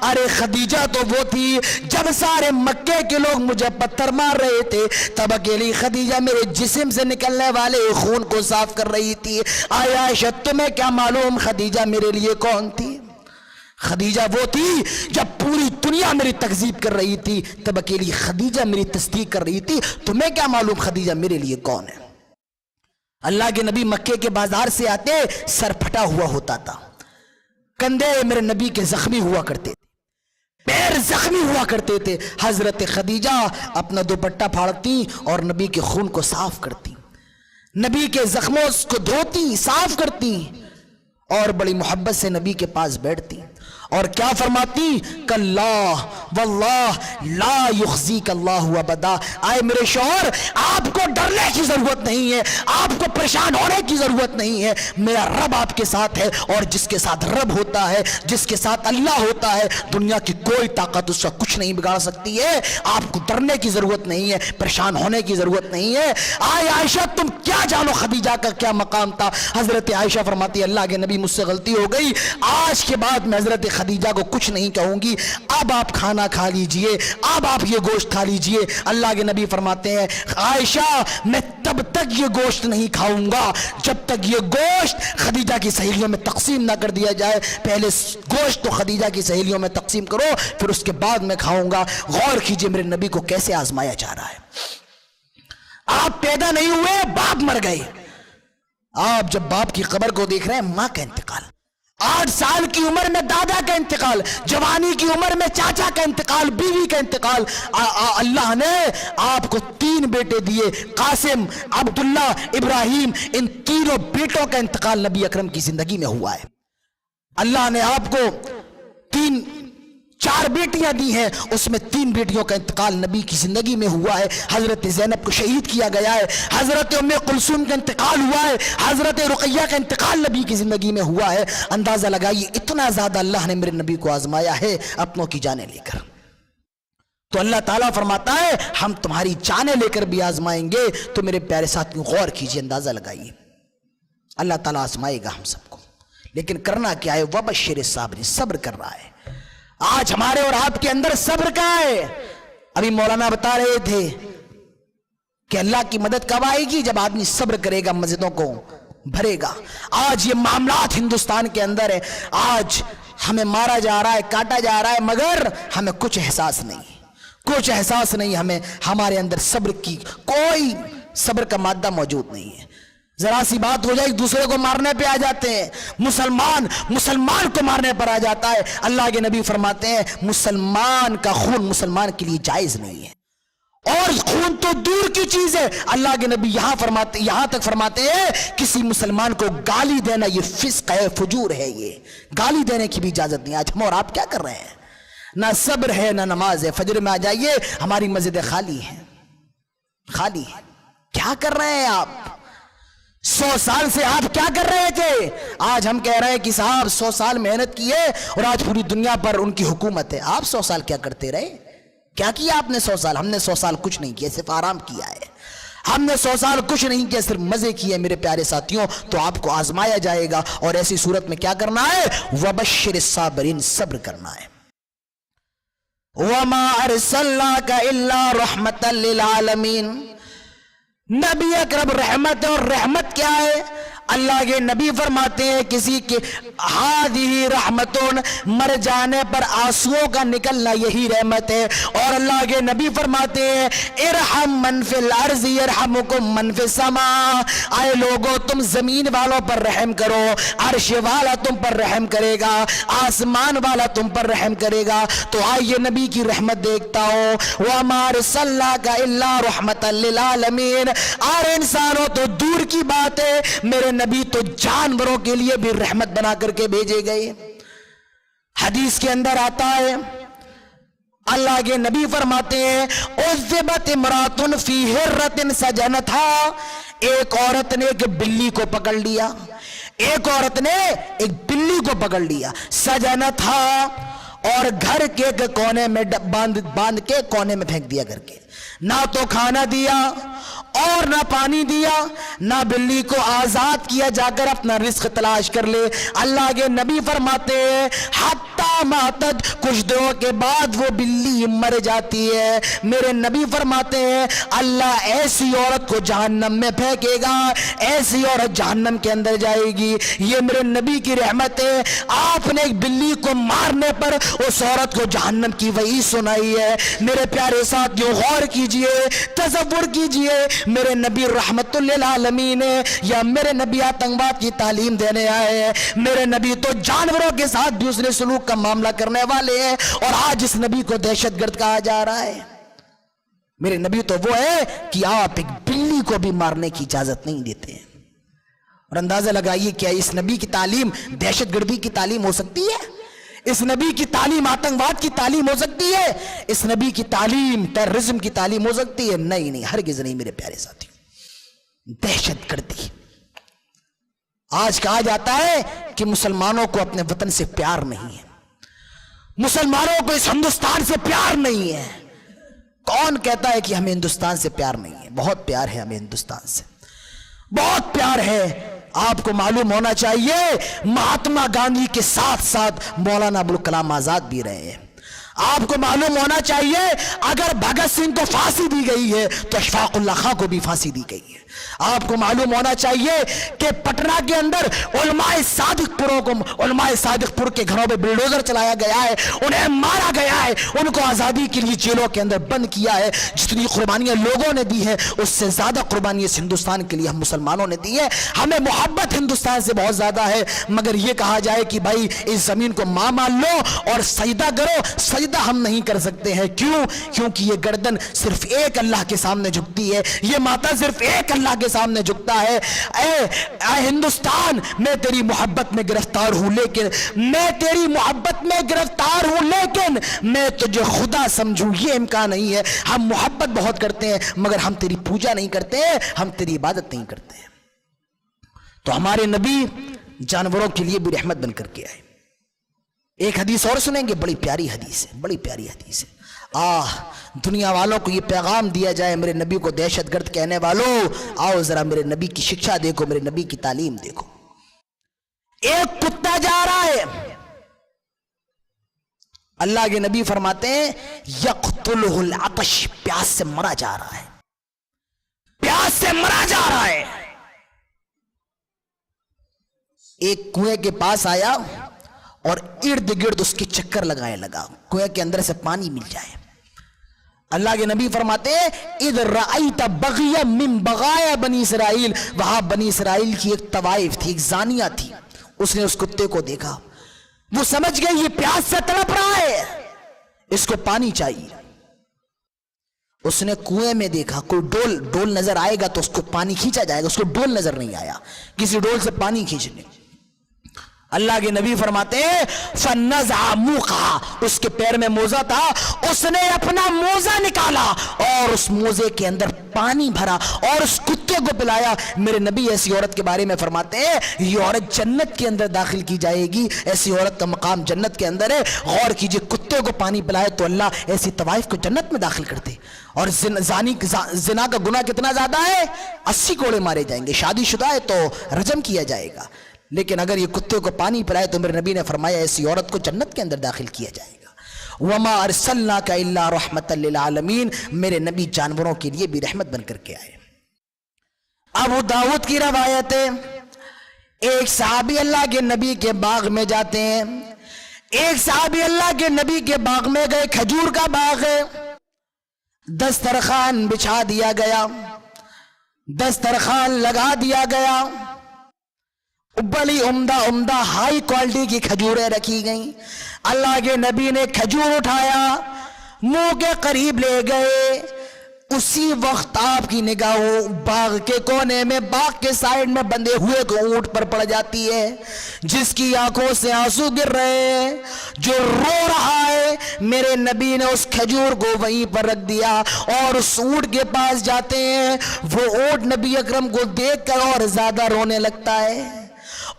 अरे खदीजा तो वो थी जब सारे मक्के के लोग मुझे पत्थर मार रहे थे, तब अकेली खदीजा मेरे जिस्म से निकलने वाले खून को साफ कर रही थी। आए आयशा, तुम्हें क्या मालूम खदीजा मेरे लिए कौन थी? खदीजा वो थी जब पूरी दुनिया मेरी तकजीब कर रही थी, तब अकेली खदीजा मेरी तस्दीक कर रही थी। तुम्हें क्या मालूम खदीजा मेरे लिए कौन है? अल्लाह के नबी मक्के के बाजार से आते, सर फटा हुआ होता था, कंधे मेरे नबी के जख्मी हुआ करते थे, पैर जख्मी हुआ करते थे। हजरत खदीजा अपना दुपट्टा फाड़ती और नबी के खून को साफ करती, नबी के जख्मों को धोती, साफ करती और बड़ी मोहब्बत से नबी के पास बैठती اور کیا فرماتی؟ کاللہ واللہ لا یخزیک اللہ ابدا. آئے میرے شوہر، آپ کو ڈرنے کی ضرورت نہیں ہے، آپ کو پریشان ہونے کی ضرورت نہیں ہے. میرا رب آپ کے ساتھ ہے، اور جس کے ساتھ رب ہوتا ہے، جس کے ساتھ اللہ ہوتا ہے، دنیا کی کوئی طاقت اس کا کچھ نہیں بگاڑ سکتی ہے. آپ کو ڈرنے کی ضرورت نہیں ہے، پریشان ہونے کی ضرورت نہیں ہے. آئے عائشہ، تم کیا جانو خدیجہ کا کیا مقام تھا. حضرت عائشہ فرماتی اللہ کے نبی، مجھ سے غلطی ہو گئی، آج کے بعد میں حضرت خدیجہ کو کچھ نہیں کہوں گی، اب آپ کھانا کھا لیجئے، اب آپ یہ گوشت کھا لیجئے. اللہ کے نبی فرماتے ہیں عائشہ، میں تب تک یہ گوشت نہیں کھاؤں گا جب تک یہ گوشت خدیجہ کی سہیلیوں میں تقسیم نہ کر دیا جائے. پہلے گوشت تو خدیجہ کی سہیلیوں میں تقسیم کرو، پھر اس کے بعد میں کھاؤں گا. غور کیجئے میرے نبی کو کیسے آزمایا جا رہا ہے. آپ پیدا نہیں ہوئے، باپ مر گئے. آپ جب باپ کی قبر کو دیکھ رہے ہیں، ماں کا انتقال، 8 سال کی عمر میں دادا کا انتقال، جوانی کی عمر میں چاچا کا انتقال، بیوی کا انتقال. اللہ نے آپ کو 3 بیٹے دیے، قاسم، عبداللہ، ابراہیم. ان تینوں بیٹوں کا انتقال نبی اکرم کی زندگی میں ہوا ہے. اللہ نے آپ کو 4 بیٹیاں دی ہیں، اس میں 3 بیٹیوں کا انتقال نبی کی زندگی میں ہوا ہے. حضرت زینب کو شہید کیا گیا ہے، حضرت ام کلثوم کا انتقال ہوا ہے، حضرت رقیہ کا انتقال نبی کی زندگی میں ہوا ہے. اندازہ لگائیے اتنا زیادہ اللہ نے میرے نبی کو آزمایا ہے اپنوں کی جانیں لے کر. تو اللہ تعالیٰ فرماتا ہے ہم تمہاری جانیں لے کر بھی آزمائیں گے. تو میرے پیارے ساتھیوں غور کیجئے، اندازہ لگائیے، اللہ تعالیٰ آزمائے گا ہم سب کو، لیکن کرنا کیا ہے؟ وبشر الصابرین، صبر کر رہا ہے. آج ہمارے اور آپ کے اندر صبر کا ہے. ابھی مولانا بتا رہے تھے کہ اللہ کی مدد کب آئے گی؟ جب آدمی صبر کرے گا، مسجدوں کو بھرے گا. آج یہ معاملات ہندوستان کے اندر ہے، آج ہمیں مارا جا رہا ہے، کاٹا جا رہا ہے، مگر ہمیں کچھ احساس نہیں، کچھ احساس نہیں. ہمیں ہمارے اندر صبر کی کوئی صبر کا مادہ موجود نہیں ہے. ذرا سی بات ہو جائے ایک دوسرے کو مارنے پہ آ جاتے ہیں. مسلمان کو مارنے پر آ جاتا ہے. اللہ کے نبی فرماتے ہیں مسلمان کا خون مسلمان کے لیے جائز نہیں ہے، اور خون تو دور کی چیز ہے. اللہ کے نبی یہاں تک فرماتے ہیں کسی مسلمان کو گالی دینا یہ فسق ہے، فجور ہے. یہ گالی دینے کی بھی اجازت نہیں. آج ہم اور آپ کیا کر رہے ہیں؟ نہ صبر ہے نہ نماز ہے. فجر میں آ جائیے، ہماری مسجدیں خالی ہیں، خالی ہیں. کیا کر رہے ہیں آپ؟ 100 سال سے آپ کیا کر رہے تھے؟ آج ہم کہہ رہے ہیں کہ صاحب 100 سال محنت کی ہے اور آج پوری دنیا پر ان کی حکومت ہے. آپ 100 سال کیا کرتے رہے؟ کیا کیا آپ نے 100 سال؟ ہم نے 100 سال کچھ نہیں کیا، صرف آرام کیا ہے. ہم نے 100 سال کچھ نہیں کیا، صرف مزے کیے میرے پیارے ساتھیوں. تو آپ کو آزمایا جائے گا، اور ایسی صورت میں کیا کرنا ہے؟ وبشر الصابرین، صبر کرنا ہے. وما ارسلناک الا رحمتا للعالمین. نبی اکرم رحمت ہے، اور رحمت کیا ہے؟ اللہ کے نبی فرماتے ہیں کسی کے ہادی رحمتون، مر جانے پر آنسوؤں کا نکلنا یہی رحمت ہے. اور اللہ کے نبی فرماتے ہیں ارحم من فی الارض یرحمکم من فی السماء. آئے لوگوں تم زمین والوں پر رحم کرو، عرش والا تم پر رحم کرے گا، آسمان والا تم پر رحم کرے گا. تو آئیے نبی کی رحمت دیکھتا ہوں. وما ارسلناک الا رحمتا للعالمین. اور انسانوں تو دور کی بات ہے، میرے نبی تو جانوروں کے لیے بھی رحمت بنا کر کے بھیجے گئے. حدیث کے اندر آتا ہے اللہ کے نبی فرماتے ہیں عذبت امرات فی ہرۃ سجنتھا. ایک عورت نے ایک بلی کو پکڑ لیا، ایک عورت نے ایک بلی کو پکڑ لیا. سجنتھا، اور گھر کے ایک کونے میں باندھ کے کونے میں پھینک دیا کر کے. نہ تو کھانا دیا اور نہ پانی دیا، نہ بلی کو آزاد کیا جا کر اپنا رزق تلاش کر لے. اللہ کے نبی فرماتے ہیں حتی ماتت، کچھ دنوں کے بعد وہ بلی مر جاتی ہے. میرے نبی فرماتے ہیں اللہ ایسی عورت کو جہنم میں پھینکے گا، ایسی عورت جہنم کے اندر جائے گی. یہ میرے نبی کی رحمت ہے. آپ نے ایک بلی کو مارنے پر اس عورت کو جہنم کی وعید سنائی ہے. میرے پیارے ساتھیوں غور کیجئے، تصور کیجئے، میرے نبی رحمت للعالمین ہے یا میرے نبی آتنکواد کی تعلیم دینے آئے ہیں؟ میرے نبی تو جانوروں کے ساتھ بھی اس نے سلوک کا معاملہ کرنے والے ہیں، اور آج اس نبی کو دہشت گرد کہا جا رہا ہے. میرے نبی تو وہ ہے کہ آپ ایک بلی کو بھی مارنے کی اجازت نہیں دیتے ہیں. اور اندازہ لگائیے کیا اس نبی کی تعلیم دہشت گردی کی تعلیم ہو سکتی ہے؟ इस नबी की तालीम आतंकवाद की तालीम हो सकती है? इस नबी की तालीम टेररिज्म की तालीम हो सकती है? नहीं नहीं, हरगिज़ नहीं मेरे प्यारे साथी। दहशतगर्दी। आज कहा जाता है कि मुसलमानों को अपने वतन से प्यार नहीं है, मुसलमानों को इस हिंदुस्तान से प्यार नहीं है। कौन कहता है कि हमें हिंदुस्तान से प्यार नहीं है? बहुत प्यार है हमें हिंदुस्तान से, बहुत प्यार है। आपको मालूम होना चाहिए महात्मा गांधी के साथ साथ मौलाना अबुल कलाम आजाद भी रहे हैं। आपको मालूम होना चाहिए अगर भगत सिंह को फांसी दी गई है तो अशफाक उल्लाह खां को भी फांसी दी गई है। आपको मालूम होना चाहिए कि पटना के अंदर उलमाए सादिकपुर के घरों में बुलडोजर चलाया गया है, उन्हें मारा गया है, उनको आजादी के लिए जेलों के अंदर बंद किया है। जितनी कुर्बानियां लोगों ने दी है उससे ज्यादा कुर्बानी इस हिंदुस्तान के लिए हम मुसलमानों ने दी है। हमें मोहब्बत हिंदुस्तान से बहुत ज्यादा है, मगर यह कहा जाए कि भाई इस जमीन को मां मान लो और सजदा करो, सजदा हम नहीं कर सकते हैं। क्यों? क्योंकि ये गर्दन सिर्फ एक अल्लाह के सामने झुकती है, ये माथा सिर्फ एक अल्लाह के सामने झुकता है। ऐ हिंदुस्तान, मैं तेरी मोहब्बत में गिरफ्तार हूं, लेकिन मैं तेरी मोहब्बत में गिरफ्तार हूं लेकिन मैं तुझे खुदा समझूं ये इम्कान नहीं है। हम मोहब्बत बहुत करते हैं मगर हम तेरी पूजा नहीं करते हैं, हम तेरी इबादत नहीं करते हैं। तो हमारे नबी जानवरों के लिए भी रहमत बनकर के आए। एक हदीस और सुनेंगे, बड़ी प्यारी हदीस है, बड़ी प्यारी हदीस है। दुनिया वालों को ये पैगाम दिया जाए, मेरे नबी को दहशतगर्द कहने वालों, आओ जरा मेरे नबी की शिक्षा देखो, मेरे नबी की तालीम देखो। एक कुत्ता जा रहा है, अल्लाह के नबी फरमाते हैं यक़्तुलुहुल अतश, प्यास से मरा जा रहा है, प्यास से मरा जा रहा है। एक कुएं के पास आया और इर्द गिर्द उसके चक्कर लगाने लगा, कुएं के अंदर से पानी मिल जाए। अल्लाह के नबी फरमाते हैं इद रअयत बग़िया मिन बग़ाया बनी इसराइल, वहां बनी इसराइल की एक तवाइफ थी, एक जानिया थी, उसने उस कुत्ते को देखा, वो समझ गई ये प्यास से तड़प रहा है, इसको पानी चाहिए। उसने कुएं में देखा कोई डोल नजर आएगा तो उसको पानी खींचा जाएगा, उसको डोल नजर नहीं आया, किसी डोल से पानी खींचने। अल्लाह के नबी फरमाते हैं फन्नज़ा मुक़ा, उसके पैर में मोजा था, उसने अपना मोजा निकाला और उस मोजे के अंदर पानी भरा और उस कुत्ते को पिलाया। मेरे नबी ऐसी औरत के बारे में फरमाते हैं ये औरत जन्नत के अंदर दाखिल की जाएगी, ऐसी औरत का मकाम जन्नत के अंदर है। गौर कीजिए, कुत्ते को पानी पिलाए तो अल्लाह ऐसी तवाइफ को जन्नत में दाखिल करते। और जिना का गुनाह कितना ज्यादा है, 80 कोड़े मारे जाएंगे। शादीशुदा है तो रजम किया जाएगा, लेकिन अगर ये कुत्ते को पानी पिलाए तो मेरे नबी ने फरमाया ऐसी औरत को जन्नत के अंदर दाखिल किया जाएगा। वमा अरसलनाका इल्ला रहमतल लिल आलमीन, मेरे नबी जानवरों के लिए भी रहमत बनकर के आए। अबू दाऊद की रवायत है, एक सहाबी अल्लाह के नबी के बाग में जाते हैं, एक सहाबी अल्लाह के नबी के बाग में गए, खजूर का बाग है, दस्तरखान बिछा दिया गया, दस्तरखान लगा दिया गया, बड़ी उम्दा हाई क्वालिटी की खजूरें रखी गई। अल्लाह के नबी ने खजूर उठाया, मुंह के करीब ले गए, उसी वक्त आपकी निगाह बाग के कोने में, बाग के साइड में बंधे हुए को ऊंट पर पड़ जाती है, जिसकी आंखों से आंसू गिर रहे हैं, जो रो रहा है। मेरे नबी ने उस खजूर को वहीं पर रख दिया और उस ऊंट के पास जाते हैं। वो ऊंट नबी अकरम को देखकर और ज्यादा रोने लगता है,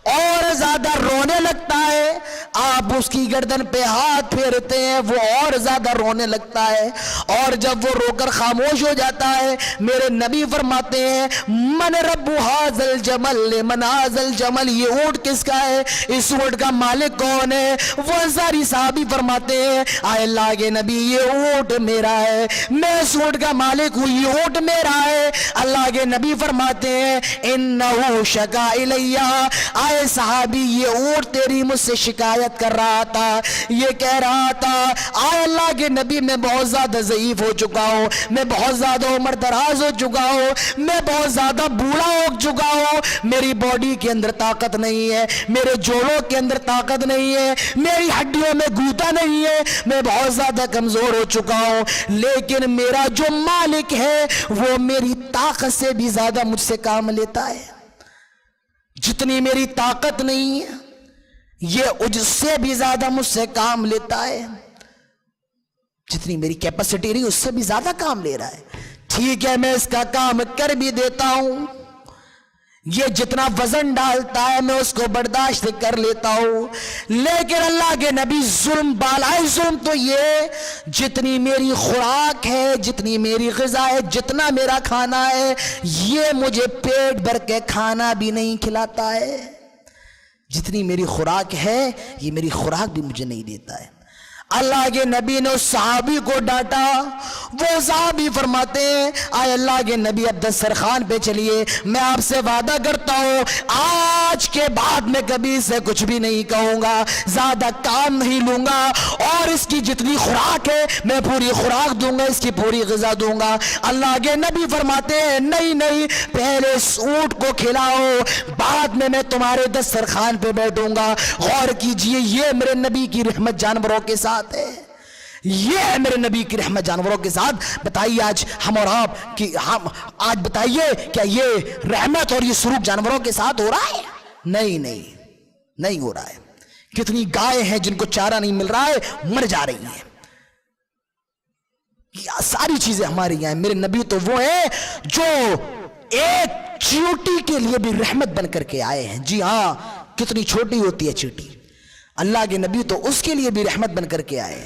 और ज्यादा रोने लगता है। आप उसकी गर्दन पे हाथ फेरते हैं, वो और ज्यादा रोने लगता है, और जब वो रोकर खामोश हो जाता है, मेरे नबी फरमाते हैं मन रब्बु हाज़ल जमल मन हाज़ल जमल, ये ऊंट किसका है, इस ऊंट का मालिक कौन है। वो अंसारी साहबी फरमाते हैं आए अल्लाह के नबी ये ऊंट मेरा है, मैं इस ऊंट का मालिक हूं, ये ऊंट मेरा है। अल्लाह के नबी फरमाते हैं इन्नहु शका इलैया, आए साहबी ये ऊंट तेरी मुझसे शिकायत कर रहा था, ये कह रहा था आए अल्लाह के नबी मैं बहुत ज्यादा ज़ईफ हो चुका हूँ, मैं बहुत ज्यादा उम्र दराज हो चुका हूँ, मैं बहुत ज्यादा बूढ़ा हो चुका हूँ, मेरी बॉडी के अंदर ताकत नहीं है, मेरे जोड़ों के अंदर ताकत नहीं है, मेरी हड्डियों में गूदा नहीं है, मैं बहुत ज्यादा कमजोर हो चुका हूँ, लेकिन मेरा जो मालिक है वो मेरी ताकत से भी ज्यादा मुझसे काम लेता है। जितनी मेरी ताकत नहीं है, ये उससे भी ज्यादा मुझसे काम लेता है, जितनी मेरी कैपेसिटी नहीं उससे भी ज्यादा काम ले रहा है। ठीक है, मैं इसका काम कर भी देता हूं, ये जितना वजन डालता है मैं उसको बर्दाश्त कर लेता हूं, लेकिन अल्लाह के नबी जुल्म बालाई जुल्म तो ये, जितनी मेरी खुराक है, जितनी मेरी ग़िज़ा है, जितना मेरा खाना है, ये मुझे पेट भर के खाना भी नहीं खिलाता है। जितनी मेरी खुराक है ये मेरी खुराक भी मुझे नहीं देता है। अल्लाह के नबी ने उस सहाबी को डांटा। वो सहाबी फरमाते हैं, आए अल्लाह के नबी अब दस्तरखान पे चलिए, मैं आपसे वादा करता हूं आज के बाद मैं कभी इसे कुछ भी नहीं कहूंगा, ज्यादा काम नहीं लूंगा, और इसकी जितनी खुराक है मैं पूरी खुराक दूंगा, इसकी पूरी ग़िज़ा दूंगा। अल्लाह के नबी फरमाते हैं, नहीं नहीं, पहले इस ऊंट को खिलाओ, बाद में मैं तुम्हारे दस्तरखान पे बैठूंगा। गौर कीजिए, ये मेरे नबी की रहमत जानवरों के साथ है, ये है मेरे नबी की रहमत जानवरों के साथ। बताइए आज हम और आप कि हम आज बताइए क्या ये रहमत और ये सुरूक जानवरों के साथ हो रहा है? नहीं नहीं नहीं हो रहा है। कितनी गाय हैं जिनको चारा नहीं मिल रहा है, मर जा रही हैं। सारी चीजें हमारी यहां। मेरे नबी तो वो है जो एक चींटी के लिए भी रहमत बन करके आए हैं। जी हां, कितनी छोटी होती है चींटी, अल्लाह के नबी तो उसके लिए भी रहमत बन करके आए।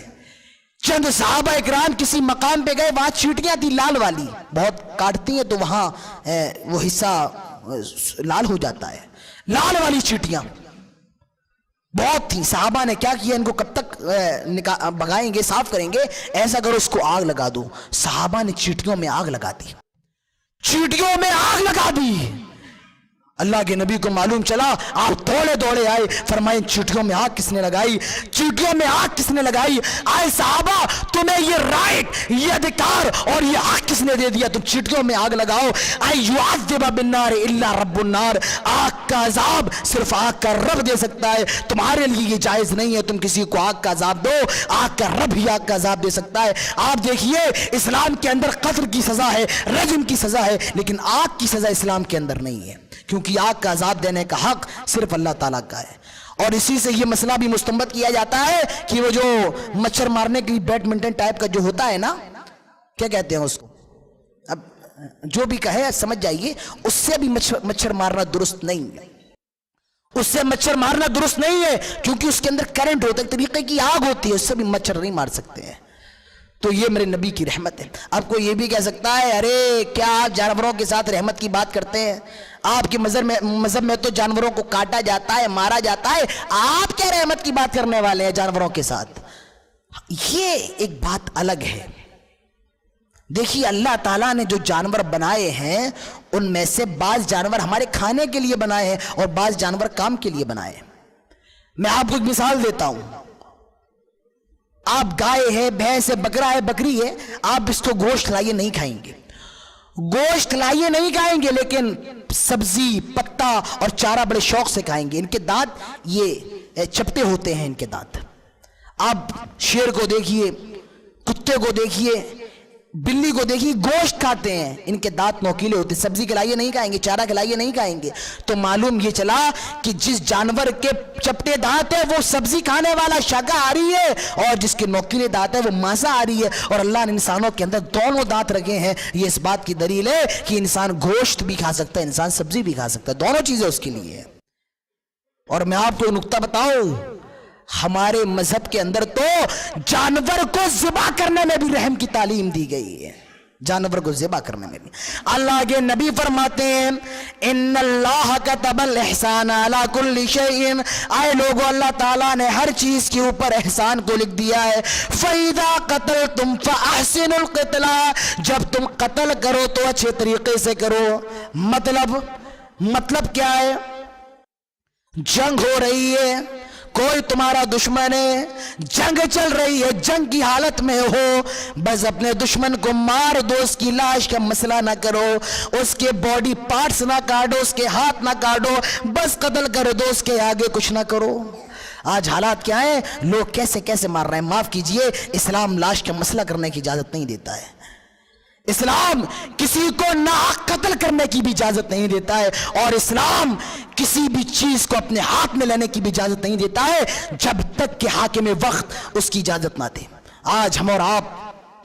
चंद सहाबा इकराम किसी मकाम पे गए, वहां चींटियां थी लाल वाली, बहुत काटती हैं तो वहां वो हिस्सा लाल हो जाता है। लाल वाली चींटियां बहुत थी। सहाबा ने क्या किया, इनको कब तक भगाएंगे, साफ करेंगे, ऐसा करो इसको आग लगा दो। सहाबा ने चींटियों में आग लगा दी, चींटियों में आग लगा दी। अल्लाह के नबी को मालूम चला, आप दौड़े दौड़े आए, फरमाए चींटियों में आग किसने लगाई, चींटियों में आग किसने लगाई? आए साहबा, तुम्हें ये राइट, ये अधिकार और ये आग किसने दे दिया, तुम चींटियों में आग लगाओ। आई युअज़्ज़िब बिन्नार इल्ला रब्बुन्नार, आग का अजाब सिर्फ आग का रब दे सकता है, तुम्हारे लिए ये जायज नहीं है तुम किसी को आग का अजाब दो, आग का रब ही आग का अजाब दे सकता है। आप देखिए, इस्लाम के अंदर कत्ल की सजा है, रज्म की सजा है, लेकिन आग की सजा इस्लाम के अंदर नहीं है, क्योंकि आग का अजाब देने का हक सिर्फ अल्लाह ताला का है। और इसी से ये मसला भी मुस्तंबत किया जाता है कि वो जो मच्छर मारने के लिए बैडमिंटन टाइप का जो होता है ना, क्या कहते हैं उसको, अब जो भी कहे समझ जाइए, उससे भी मच्छर मारना दुरुस्त नहीं है, उससे मच्छर मारना दुरुस्त नहीं है, क्योंकि उसके अंदर करंट होता है, एक तरीके की आग होती है, उससे भी मच्छर नहीं मार सकते हैं। तो ये मेरे नबी की रहमत है। अब कोई ये भी कह सकता है, अरे क्या आप जानवरों के साथ रहमत की बात करते हैं, आपके मजहब में तो जानवरों को काटा जाता है, मारा जाता है, आप क्या रहमत की बात करने वाले हैं जानवरों के साथ? ये एक बात अलग है। देखिए, अल्लाह ताला ने जो जानवर बनाए हैं उनमें से बाज जानवर हमारे खाने के लिए बनाए हैं और बाज जानवर काम के लिए बनाए हैं। मैं आपको एक मिसाल देता हूं, आप गाय है, भैंस है, बकरा है, बकरी है, आप इसको गोश्त लाइए नहीं खाएंगे, गोश्त लाइए नहीं खाएंगे, लेकिन सब्जी, पत्ता और चारा बड़े शौक से खाएंगे। इनके दांत ये चपटे होते हैं, इनके दांत। आप शेर को देखिए, कुत्ते को देखिए, बिल्ली को देखिए, गोश्त खाते हैं, इनके दांत नोकीले होते हैं। सब्जी खिलाइए नहीं खाएंगे, चारा खिलाइए नहीं खाएंगे। तो मालूम ये चला कि जिस जानवर के चपटे दांत है वो सब्जी खाने वाला शाकाहारी है, और जिसके नोकीले दांत है वो मांसाहारी है। और अल्लाह ने इंसानों के अंदर दोनों दांत रखे हैं। ये इस बात की दलील है कि इंसान गोश्त भी खा सकता है, इंसान सब्जी भी खा सकता है, दोनों चीजें उसके लिए है। और मैं आपको एक नुक्ता बताऊं, हमारे मजहब के अंदर तो जानवर को ज़िबा करने में भी रहम की तालीम दी गई है, जानवर को ज़िबा करने में भी। अल्लाह के नबी फरमाते हैं, इन्नल्लाह कतबल एहसान अला कुल्ली शैइन, आए लोगों, अल्लाह ताला ने हर चीज के ऊपर एहसान को लिख दिया है। फईदा कतलतुम फअहसिनुल क़ितला, जब तुम कत्ल करो तो अच्छे तरीके से करो। मतलब क्या है? जंग हो रही है, कोई तुम्हारा दुश्मन है, जंग चल रही है, जंग की हालत में हो, बस अपने दुश्मन को मार दो, उसकी लाश का मसला ना करो, उसके बॉडी पार्ट्स ना काटो, उसके हाथ ना काटो, बस कत्ल कर दो, उसके आगे कुछ ना करो। आज हालात क्या है, लोग कैसे कैसे मार रहे हैं। माफ कीजिए, इस्लाम लाश का मसला करने की इजाजत नहीं देता है। इस्लाम किसी को नाहक कत्ल करने की भी इजाजत नहीं देता है, और इस्लाम किसी भी चीज को अपने हाथ में लेने की भी इजाजत नहीं देता है जब तक कि हाकिम वक्त उसकी इजाजत ना दे। आज हम और आप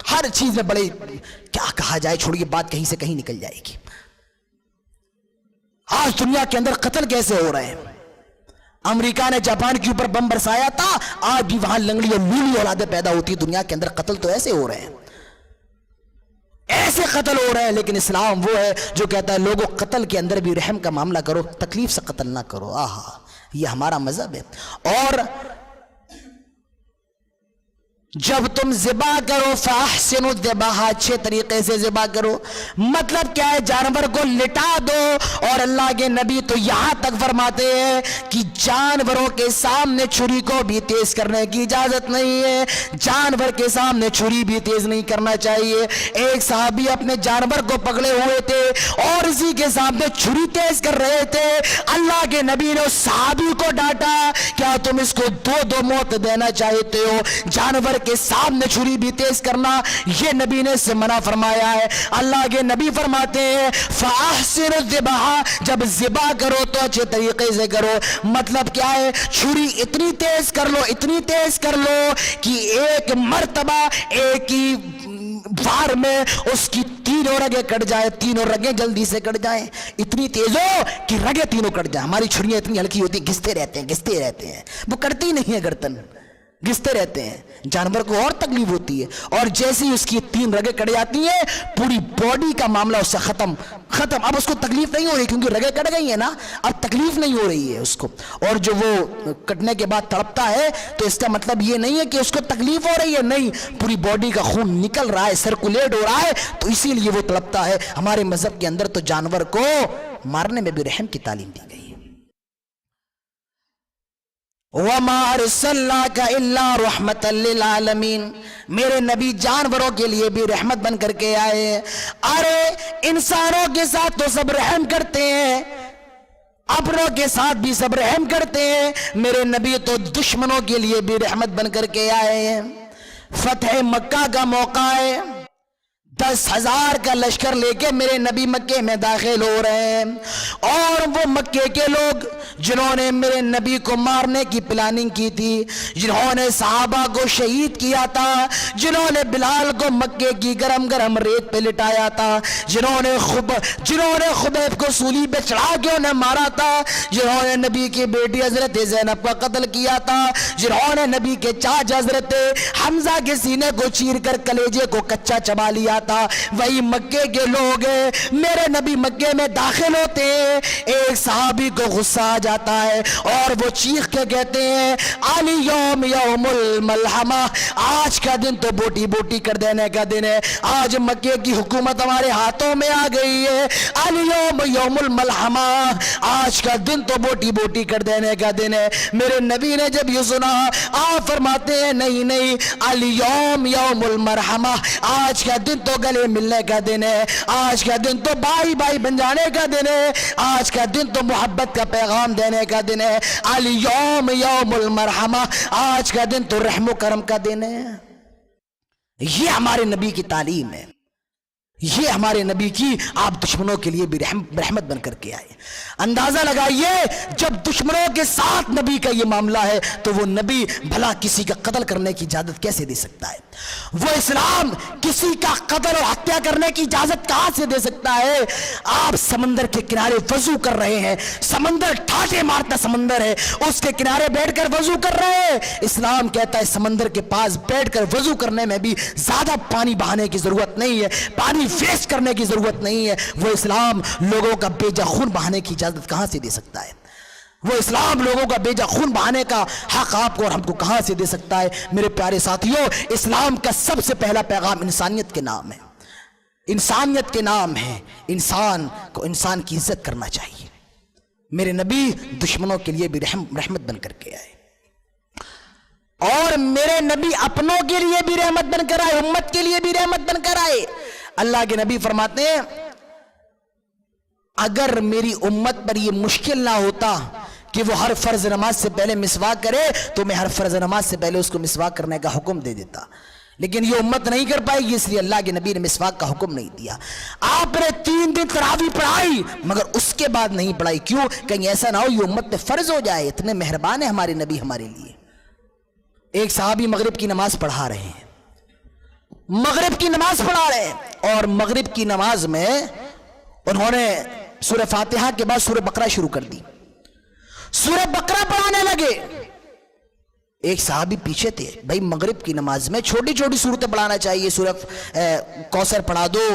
हर चीज में बड़े, क्या कहा जाए, छोड़िए, बात कहीं से कहीं निकल जाएगी। आज दुनिया के अंदर कत्ल कैसे हो रहे हैं। अमेरिका ने जापान के ऊपर बम बरसाया था, आज भी वहां लंगड़ी और लूली औलादें पैदा होती है। दुनिया के अंदर कत्ल तो ऐसे हो रहे हैं, ऐसे कत्ल हो रहे हैं। लेकिन इस्लाम वो है जो कहता है लोगों कत्ल के अंदर भी रहम का मामला करो, तकलीफ से कत्ल ना करो। आहा, ये हमारा मजहब है। और जब तुम ज़िबा करो फ़ाहसिनु ज़िबाहा, अच्छे तरीके से ज़िबा करो। मतलब क्या है, जानवर को लिटा दो। और अल्लाह के नबी तो यहां तक फरमाते हैं कि जानवरों के सामने छुरी को भी तेज करने की इजाजत नहीं है, जानवर के सामने छुरी भी तेज नहीं करना चाहिए। एक साहबी अपने जानवर को पकड़े हुए थे और इसी के सामने छुरी तेज कर रहे थे। अल्लाह के नबी ने उस साहबी को डांटा, क्या तुम इसको दो दो मौत देना चाहते हो? जानवर के सामने छुरी भी तेज करना, यह नबी ने इससे मना फरमाया है। अल्लाह के नबी फरमाते हैं फ़ाहसिनु ज़िबाहा, जब ज़िबा करो तो अच्छे तरीके से करो। मतलब क्या है, छुरी इतनी तेज कर लो, इतनी तेज कर लो कि एक मर्तबा एक ही वार में उसकी तीनों रगें कट जाए, तीनों रगें जल्दी से कट जाएं। इतनी तेज हो कि रगें तीनों कट जाए। हमारी छुरियां इतनी हल्की होती, घिसते रहते हैं, वो कटती नहीं है गर्दन, घिसते रहते हैं। जानवर को और तकलीफ होती है, और जैसे ही उसकी तीन रगें कट जाती हैं पूरी बॉडी का मामला उससे खत्म। अब उसको तकलीफ नहीं हो रही क्योंकि रगें कट गई है ना, अब तकलीफ नहीं हो रही है उसको। और जो वो कटने के बाद तड़पता है तो इसका मतलब ये नहीं है कि उसको तकलीफ हो रही है, नहीं, पूरी बॉडी का खून निकल रहा है, सर्कुलेट हो रहा है, तो इसीलिए वो तड़पता है। हमारे मजहब के अंदर तो जानवर को मारने में भी रहम की तालीम दी गई है। वमा अरसलनाका इल्ला रहमतल लिल आलमीन, मेरे नबी जानवरों के लिए भी रहमत बन करके आए। अरे इंसानों के साथ तो सब रहम करते हैं, अपनों के साथ भी सब रहम करते हैं, मेरे नबी तो दुश्मनों के लिए भी रहमत बन करके आए हैं। फतह मक्का का मौका है, 10,000 का लश्कर लेके मेरे नबी मक्के में दाखिल हो रहे हैं, और वो मक्के के लोग जिन्होंने मेरे नबी को मारने की प्लानिंग की थी, जिन्होंने सहाबा को शहीद किया था, जिन्होंने बिलाल को मक्के की गरम गरम रेत पे लिटाया था, जिन्होंने खुबैब को सूली पे चढ़ा के उन्हें मारा था, जिन्होंने नबी की बेटी हजरत ज़ैनब का कत्ल किया था, जिन्होंने नबी के चाचा हजरत हमजा के सीने को चीर कर कलेजे को कच्चा चबा लिया था, वही मक्के के लोग मेरे नबी मक्के में दाखिल होते हैं। एक सहाबी को गुस्सा आ जाता है और वो चीख के कहते हैं अली यौम यौमुल मलहमा, आज का दिन तो बोटी बोटी कर देने का दिन है, आज मक्के की हुकूमत हमारे हाथों में आ गई है। अली यौम यौमुल मलहमा, आज का दिन तो बोटी बोटी कर देने का दिन है। मेरे नबी ने जब ये सुना, आप फरमाते हैं नहीं नहीं, अली यौम यौमुल मरहमा, आज का दिन तो गले मिलने का दिन है, आज का दिन तो भाई भाई बन जाने का दिन है, आज का दिन तो मोहब्बत का पैगाम देने का दिन है। अल यौम यौमुल मरहमा, आज का दिन तो रहमो करम का दिन है। ये हमारे नबी की तालीम है, ये हमारे नबी की आप दुश्मनों के लिए भी रहमत बन करके आए। अंदाजा लगाइए, जब दुश्मनों के साथ नबी का ये मामला है तो वो नबी भला किसी का कत्ल करने की इजाजत कैसे दे सकता है? वो इस्लाम किसी का कत्ल और हत्या करने की इजाजत कहां से दे सकता है? आप समंदर के किनारे वजू कर रहे हैं, समंदर ठाटे मारता समंदर है, उसके किनारे बैठकर वजू कर रहे हैं। इस्लाम कहता है समंदर के पास बैठकर वजू करने में भी ज्यादा पानी बहाने की जरूरत नहीं है, पानी वेस्ट करने की जरूरत नहीं है। वो इस्लाम लोगों का बेजा खून बहाने की इजाजत कहां से दे सकता है? वो इस्लाम लोगों का बेजा खून बहाने का हक आपको और हमको कहां से दे सकता है? मेरे प्यारे साथियों, इस्लाम का सबसे पहला पैगाम इंसानियत के नाम है, इंसानियत के नाम है। इंसान को इंसान की इज्जत करना चाहिए। मेरे नबी दुश्मनों के लिए भी रहमत बन करके आए, और मेरे नबी अपनों के लिए भी रहमत बनकर आए, उम्मत के लिए भी रहमत बनकर आए। अल्लाह के नबी फरमाते हैं, अगर मेरी उम्मत पर यह मुश्किल ना होता कि वो हर फर्ज नमाज से पहले मिसवाक करे, तो मैं हर फर्ज नमाज से पहले उसको मिसवाक करने का हुक्म दे देता। लेकिन ये उम्मत नहीं कर पाएगी, इसलिए अल्लाह के नबी ने मिसवाक का हुक्म नहीं दिया। आपने 3 दिन तरावी पढ़ाई मगर उसके बाद नहीं पढ़ाई, क्यों? कहीं ऐसा ना हो ये उम्मत पे फर्ज हो जाए। इतने मेहरबान है हमारे नबी हमारे लिए। एक साहबी मगरिब की नमाज पढ़ा रहे हैं, मगरिब की नमाज पढ़ा रहे हैं, और मगरिब की नमाज में उन्होंने सूरह फातिहा के बाद सूरह बकरा शुरू कर दी। सूरह बकरा पढ़ाने लगे। एक साहबी पीछे थे, भाई मगरिब की नमाज में छोटी छोटी सूरतें पढ़ाना चाहिए, सूरह कौसर पढ़ा दो,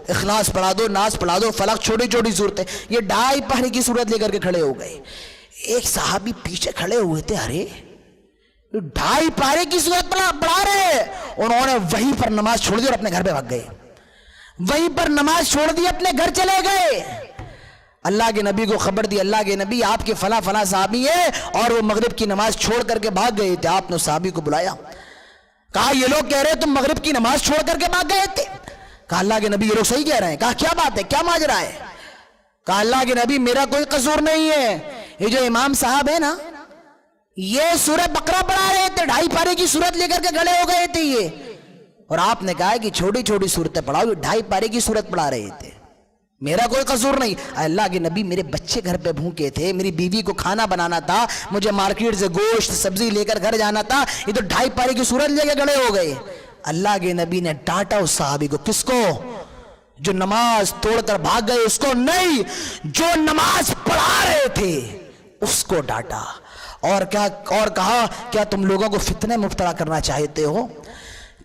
इखलास पढ़ा दो, नास पढ़ा दो, फलक, छोटी छोटी सूरतें। ये 2.5 पहरे की सूरत लेकर के खड़े हो गए। एक साहबी पीछे खड़े हुए थे, अरे 2.5 पारे की सूरत पढ़ा रहे हैं। उन्होंने वहीं पर नमाज छोड़ दी और अपने घर पे भाग गए। वहीं पर नमाज छोड़ दी, अपने घर चले गए। अल्लाह के नबी को खबर दी, अल्लाह के नबी आपके फला फला साहबी है और वो मगरिब की नमाज छोड़ करके भाग गए थे। आपने साहबी को बुलाया, कहा ये लोग कह रहे हैं तुम मगरिब की नमाज छोड़ करके भाग गए थे। कहा अल्लाह के नबी ये लोग सही कह रहे हैं। कहा क्या बात है, क्या माजरा है? कहा अल्लाह के नबी मेरा कोई कसूर नहीं है, ये जो इमाम साहब है ना ये सूरह बकरा पढ़ा रहे थे, 2.5 पारे की सूरत लेकर के खड़े हो गए थे ये, और आपने कहा कि छोटी छोटी सूरतें पढ़ाओ, 2.5 पारे की सूरत पढ़ा रहे थे, मेरा कोई कसूर नहीं। अल्लाह के नबी मेरे बच्चे घर पे भूखे थे, मेरी बीवी को खाना बनाना था, मुझे मार्केट से गोश्त सब्जी लेकर घर जाना था, ये तो 2.5 पारे की सूरत लेकर खड़े हो गए। अल्लाह के नबी ने डांटा उस साहबी को। किसको? जो नमाज तोड़कर भाग गए उसको नहीं, जो नमाज पढ़ा रहे थे उसको डांटा। और कहा क्या तुम लोगों को फितने मुब्तला करना चाहते हो?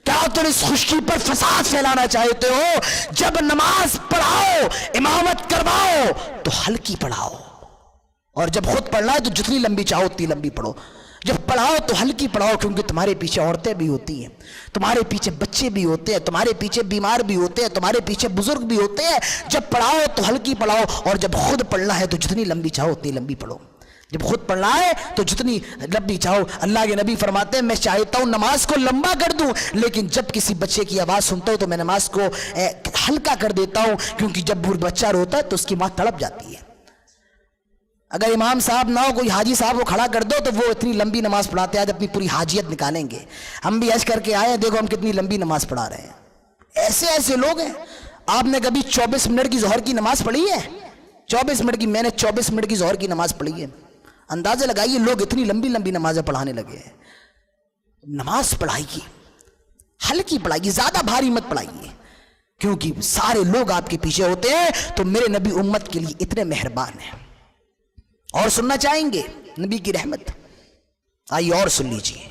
क्या तुम इस खुशकी पर फसाद फैलाना चाहते हो? जब नमाज पढ़ाओ, इमामत करवाओ तो हल्की पढ़ाओ, और जब खुद पढ़ना है तो जितनी लंबी चाहो उतनी लंबी पढ़ो। जब पढ़ाओ तो हल्की पढ़ाओ, क्योंकि तुम्हारे पीछे औरतें भी होती हैं, तुम्हारे पीछे बच्चे भी होते हैं, तुम्हारे पीछे बीमार भी होते हैं, तुम्हारे पीछे बुजुर्ग भी होते हैं। जब पढ़ाओ तो हल्की पढ़ाओ, और जब खुद पढ़ना है तो जितनी लंबी चाहो उतनी लंबी पढ़ो। जब खुद पढ़ना है तो जितनी लंबी चाहो। अल्लाह के नबी फरमाते हैं मैं चाहता हूं नमाज को लंबा कर दूं, लेकिन जब किसी बच्चे की आवाज़ सुनता हूं तो मैं नमाज को हल्का कर देता हूं, क्योंकि जब बच्चा रोता है तो उसकी माँ तड़प जाती है। अगर इमाम साहब ना हो, कोई हाजी साहब को खड़ा कर दो तो वो इतनी लंबी नमाज पढ़ाते हैं, आज अपनी पूरी हाजियत निकालेंगे। हम भी हज करके आए, देखो हम कितनी लंबी नमाज पढ़ा रहे हैं। ऐसे ऐसे लोग हैं। आपने कभी 24 मिनट की ज़ोहर की नमाज पढ़ी है? 24 मिनट की, मैंने 24 मिनट की ज़ोहर की नमाज पढ़ी है। अंदाजा लगाइए लोग इतनी लंबी लंबी नमाजें पढ़ाने लगे हैं। नमाज पढ़ाइए, हल्की पढ़ाइए, ज्यादा भारी मत पढ़ाइए, क्योंकि सारे लोग आपके पीछे होते हैं। तो मेरे नबी उम्मत के लिए इतने मेहरबान हैं। और सुनना चाहेंगे नबी की रहमत? आइए और सुन लीजिए।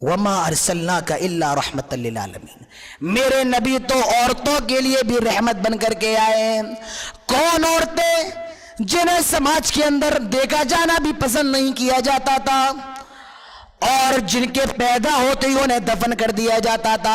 वमा अरसलनाका इल्ला रहमतल लिल आलमीन, मेरे नबी तो औरतों के लिए भी रहमत बन करके आए। कौन औरतें? जिन्हें समाज के अंदर देखा जाना भी पसंद नहीं किया जाता था, और जिनके पैदा होते ही उन्हें दफन कर दिया जाता था,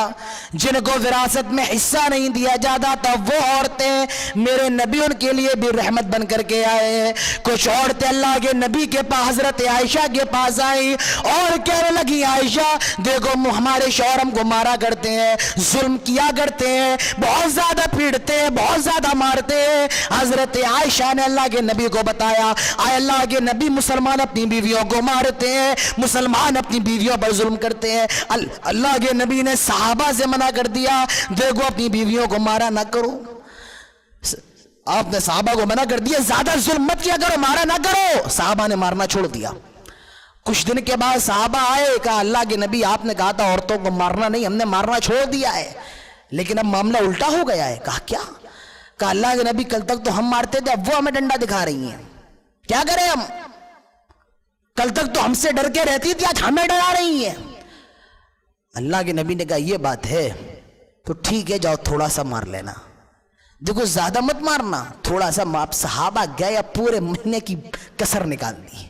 जिनको विरासत में हिस्सा नहीं दिया जाता था, वो औरतें मेरे नबी उनके लिए भी रहमत बन करके आए हैं। कुछ औरतें अल्लाह के नबी के पास हजरत आयशा के पास आई और कहने लगी आयशा देखो हमारे शौहर हमको मारा करते हैं, जुल्म किया करते हैं, बहुत ज्यादा पीड़ते हैं, बहुत ज्यादा मारते हैं। हजरत आयशा ने अल्लाह के नबी को बताया, आए अल्लाह के नबी मुसलमान अपनी बीवियों को मारते हैं, मुसलमान अपनी बीवियों पर जुल्म करते हैं। अल्लाह के नबी ने सहाबा से मना कर दिया, देखो अपनी बीवियों को मारा ना करो। आपने सहाबा को मना कर दिया, ज्यादा जुल्म मत किया करो, मारा ना करो। सहाबा ने मारना छोड़ दिया। कुछ दिन के बाद सहाबा आए, कहा अल्लाह के नबी आपने कहा था औरतों को मारना नहीं, हमने मारना छोड़ दिया है, लेकिन अब मामला उल्टा हो गया है। कहा क्या? कहा अल्लाह के नबी कल तक तो हम मारते थे, अब वो हमें डंडा दिखा रही हैं, क्या करें हम? कल तक तो हमसे डर के रहती थी, आज हमें डरा रही है। अल्लाह के नबी ने कहा ये बात है तो ठीक है, जाओ थोड़ा सा मार लेना, देखो ज्यादा मत मारना, थोड़ा सा। आप सहाबा गए, पूरे महीने की कसर निकाल दी,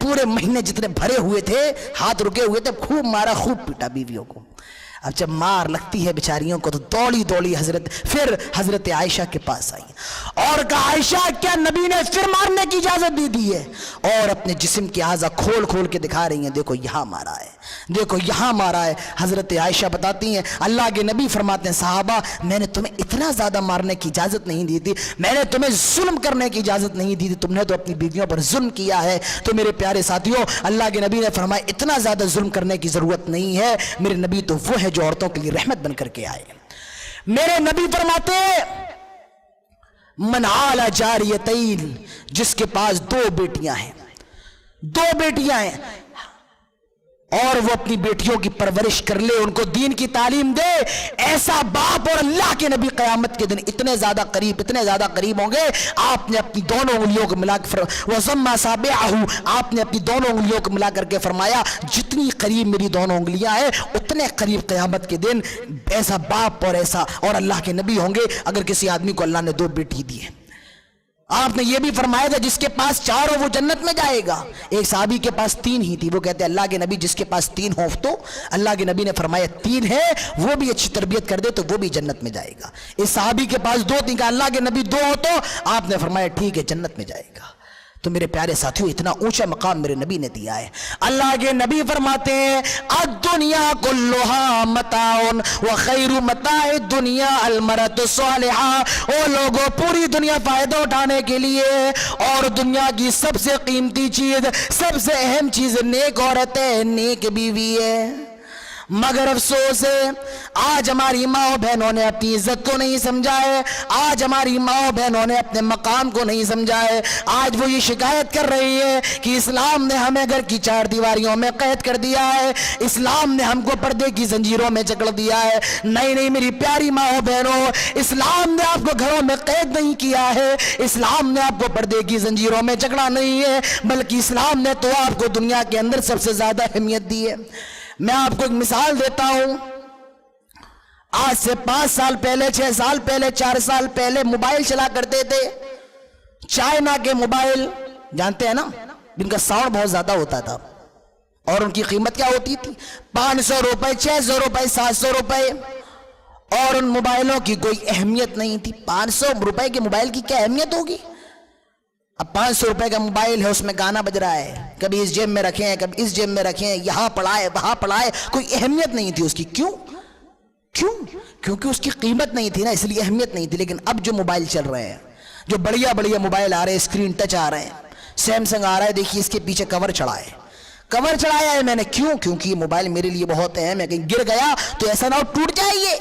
पूरे महीने जितने भरे हुए थे, हाथ रुके हुए थे, खूब मारा, खूब पीटा बीवियों को। अब जब मार लगती है बेचारियों को तो दौड़ी दौड़ी फिर हजरत आयशा के पास आई और कहा आयशा क्या नबी ने फिर मारने की इजाजत दे दी है? और अपने जिस्म के आज़ा खोल खोल के दिखा रही हैं, देखो यहां मारा है, देखो यहाँ मारा है। हजरत आयशा बताती हैं अल्लाह के नबी फरमाते हैं साहबा मैंने तुम्हें इतना ज्यादा मारने की इजाजत नहीं दी थी, मैंने तुम्हें जुल्म करने की इजाजत नहीं दी थी, तुमने तो अपनी बीवियों पर जुल्म किया है। तो मेरे प्यारे साथियों अल्लाह के नबी ने फरमाया इतना ज्यादा जुल्म करने की जरूरत नहीं है, मेरे नबी तो वो है जो औरतों के लिए रहमत बन करके आए। मेरे नबी फरमाते मन आला जारियतैन, जिसके पास 2 बेटियां हैं, 2 बेटियां हैं और वो अपनी बेटियों की परवरिश कर ले, उनको दीन की तालीम दे, ऐसा बाप और अल्लाह के नबी क़यामत के दिन इतने ज्यादा करीब होंगे। आपने अपनी दोनों उंगलियों को मिलाकर वज़म्मा साबिअहु, आपने अपनी दोनों उंगलियों को मिला करके फरमाया जितनी करीब मेरी दोनों उंगलियां हैं उतने करीब क़यामत के दिन ऐसा बाप और ऐसा और अल्लाह के नबी होंगे अगर किसी आदमी को अल्लाह ने 2 बेटी दी है। आपने ये भी फरमाया था जिसके पास 4 हो वो जन्नत में जाएगा। एक साहबी के पास 3 ही थी, वो कहते अल्लाह के नबी जिसके पास 3 हो तो अल्लाह के नबी ने फरमाया 3 है वो भी अच्छी तरबियत कर दे तो वो भी जन्नत में जाएगा। इस साहबी के पास 2 थी, अल्लाह के नबी 2 हो तो आपने फरमाया ठीक है जन्नत में जाएगा। तो मेरे प्यारे साथियों इतना ऊंचा मकाम मेरे नबी ने दिया है। अल्लाह के नबी फरमाते हैं अद्दुनिया कुल्लुहा मताउन व खैरु मताए दुनिया अलमरतु सालिहा। ओ लोगों पूरी दुनिया फायदा उठाने के लिए और दुनिया की सबसे कीमती चीज सबसे अहम चीज नेक औरत है, नेक बीवी है। मगर अफसोस है आज हमारी माओ बहनों ने अपनी इज्जत को नहीं समझा है, आज हमारी माओ बहनों ने अपने मकाम को नहीं समझा है। आज वो ये शिकायत कर रही है कि इस्लाम ने हमें घर की 4 दीवारियों में कैद कर दिया है, इस्लाम ने हमको पर्दे की जंजीरों में जकड़ दिया है। नहीं मेरी प्यारी माओ बहनों, इस्लाम ने आपको घरों में कैद नहीं किया है, इस्लाम ने आपको पर्दे की जंजीरों में जकड़ा नहीं है, बल्कि इस्लाम ने तो आपको दुनिया के अंदर सबसे ज्यादा अहमियत दी है। मैं आपको एक मिसाल देता हूं, आज से 5 साल पहले 6 साल पहले 4 साल पहले मोबाइल चला करते थे, चाइना के मोबाइल जानते हैं ना, जिनका साउंड बहुत ज्यादा होता था और उनकी कीमत क्या होती थी 500 रुपए 600 रुपए 700 रुपए और उन मोबाइलों की कोई अहमियत नहीं थी। 500 रुपए के मोबाइल की क्या अहमियत होगी। अब 500 रुपए का मोबाइल है, उसमें गाना बज रहा है, कभी इस जेब में रखे हैं कभी इस जेब में रखे हैं, यहां पड़ा है वहां पड़ा है, कोई अहमियत नहीं थी उसकी। क्यों? क्योंकि उसकी कीमत नहीं थी ना, इसलिए अहमियत नहीं थी। लेकिन अब जो मोबाइल चल रहे हैं, जो बढ़िया बढ़िया मोबाइल आ रहे हैं, स्क्रीन टच आ रहे हैं, सैमसंग आ रहा है, देखिए इसके पीछे कवर चढ़ाया है मैंने। क्यों? क्योंकि ये मोबाइल मेरे लिए बहुत है, मैं कहीं गिर गया तो ऐसा ना हो टूट जाइए।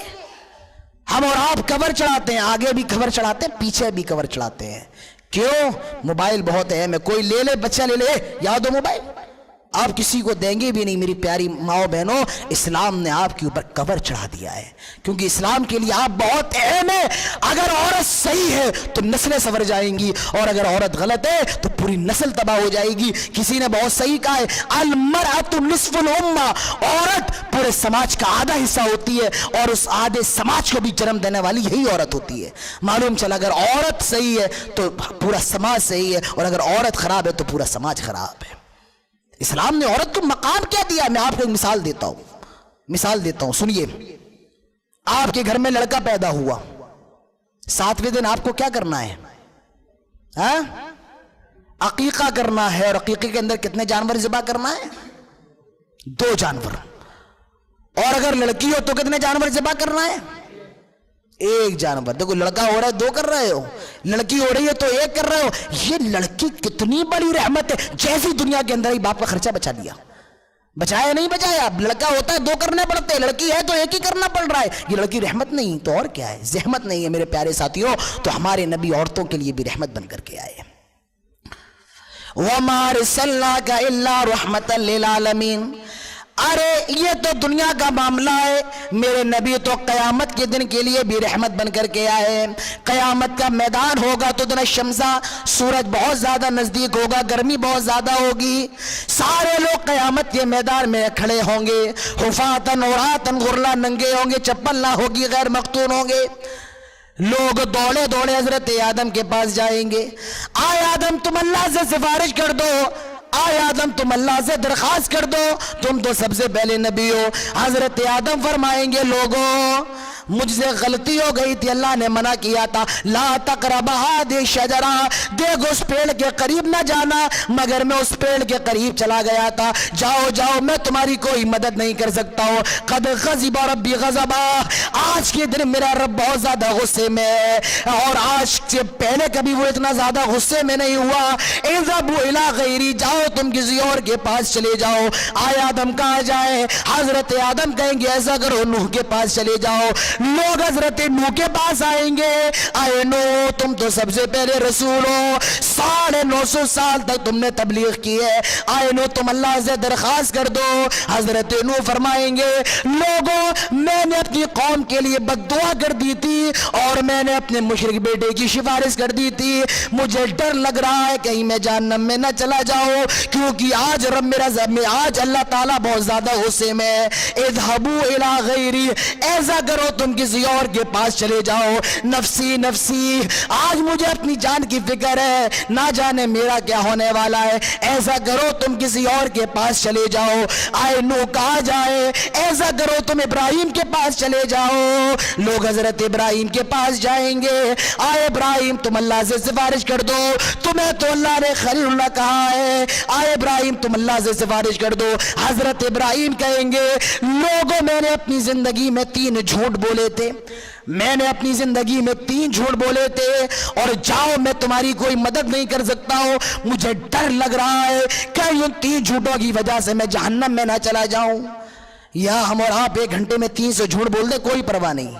हम और आप कवर चढ़ाते हैं, आगे भी कवर चढ़ाते हैं, पीछे भी कवर चढ़ाते हैं। क्यों? मोबाइल बहुत है, मैं कोई ले ले, बच्चा ले ले, याद हो मोबाइल आप किसी को देंगे भी नहीं। मेरी प्यारी माओ बहनों, इस्लाम ने आपके ऊपर कवर चढ़ा दिया है, क्योंकि इस्लाम के लिए आप बहुत अहम है। अगर औरत सही है तो नस्लें संवर जाएंगी और अगर औरत गलत है तो पूरी नस्ल तबाह हो जाएगी। किसी ने बहुत सही कहा है, अल मरअतु निस्फुल उम्मा, औरत पूरे समाज का आधा हिस्सा होती है और उस आधे समाज को भी जन्म देने वाली यही औरत होती है। मालूम चला अगर औरत सही है तो पूरा समाज सही है और अगर औरत खराब है तो पूरा समाज खराब है। इस्लाम ने औरत को मकाम क्या दिया। मैं आपको एक मिसाल देता हूं, सुनिए। आपके घर में लड़का पैदा हुआ, 7वें दिन आपको क्या करना है? अकीका करना है। और अकीके के अंदर कितने जानवर ज़िबा करना है? 2 जानवर। और अगर लड़की हो तो कितने जानवर ज़िबा करना है? 1 जानवर। देखो लड़का हो रहा है 2 कर रहे हो, लड़की हो रही है तो 1 कर रहे हो। ये लड़की कितनी बड़ी रहमत है, जैसी दुनिया के अंदर ही बाप का खर्चा बचा लिया। बचाया नहीं बचाया? लड़का होता है 2 करने पड़ते हैं, लड़की है तो 1 ही करना पड़ रहा है। ये लड़की रहमत नहीं तो और क्या है? जहमत नहीं है मेरे प्यारे साथियों। तो हमारे नबी औरतों के लिए भी रहमत बन करके आए। वमा अरसलनाका इल्ला रहमतल लिल आलमीन। अरे ये तो दुनिया का मामला है, मेरे नबी तो कयामत के दिन के लिए भी रहमत बन करके आए। कयामत का मैदान होगा तो दिन शम्सा, सूरज बहुत ज्यादा नजदीक होगा, गर्मी बहुत ज्यादा होगी, सारे लोग कयामत के मैदान में खड़े होंगे, हुफातन औरातन, गुरला नंगे होंगे, चप्पल ना होगी, गैर मख्तून होंगे। लोग दौड़े दौड़े हजरत आदम के पास जाएंगे। आए आदम तुम अल्लाह से सिफारिश कर दो, आए आदम तुम अल्लाह से दरखास्त कर दो, तुम तो सबसे पहले नबी हो। हजरत आदम फरमाएंगे लोगों मुझसे गलती हो गई थी, अल्लाह ने मना किया था, ला तक़रबा हादिहि शजरा, देखो उस पेड़ के करीब ना जाना, मगर मैं उस पेड़ के करीब चला गया था। जाओ जाओ, मैं तुम्हारी कोई मदद नहीं कर सकता हूँ। क़द ग़ज़िबा रब्बी ग़ज़बा, आज के दिन मेरा रब बहुत ज्यादा गुस्से में है, और आज से पहले कभी वो इतना ज्यादा गुस्से में नहीं हुआ। इज़हबू इला गैरी, जाओ तुम किसी और के पास चले जाओ। आए आदम कहाँ जाए? हजरत आदम कहेंगे ऐसा करो, नूह के पास चले जाओ। लोग हजरत नूह के पास आएंगे, आए नूह तुम तो सबसे पहले रसूल हो, 950 साल तक तुमने तबलीग की है, आए नूह तुम अल्लाह से दरखास्त कर दो। हजरत नूह फरमाएंगे लोगों, मैंने अपनी कौम के लिए बद्दुआ कर दी थी और मैंने अपने मुशरिक बेटे की सिफारिश कर दी थी। मुझे डर लग रहा है कहीं मैं जहन्नम में न चला जाऊं, क्योंकि आज रब मेरा आज अल्लाह ताला बहुत ज्यादा गुस्से में है। इज़हबू इला गैरी, ऐसा करो तुम किसी और के पास चले जाओ। नफसी नफसी, आज मुझे अपनी जान की फिक्र है, ना जाने मेरा क्या होने वाला है। ऐसा करो तुम किसी और के पास चले जाओ। आए नूह कहा जाए? ऐसा करो तुम इब्राहिम के पास चले जाओ। लोग हजरत इब्राहिम के पास जाएंगे, आए इब्राहिम तुम अल्लाह से सिफारिश कर दो, तुम्हें तो अल्लाह ने खलीलुल्लाह कहा है, आए इब्राहिम तुम अल्लाह से सिफारिश कर दो। हजरत इब्राहिम कहेंगे लोगों, मैंने अपनी जिंदगी में 3 झूठ बोले थे, मैंने अपनी जिंदगी में 3 झूठ बोले थे, और जाओ मैं तुम्हारी कोई मदद नहीं कर सकता हूं। मुझे डर लग रहा है कहीं उन 3 झूठों की वजह से मैं जहन्नम में ना चला जाऊं। या हम और आप 1 घंटे में 300 झूठ बोल दे, कोई परवाह नहीं,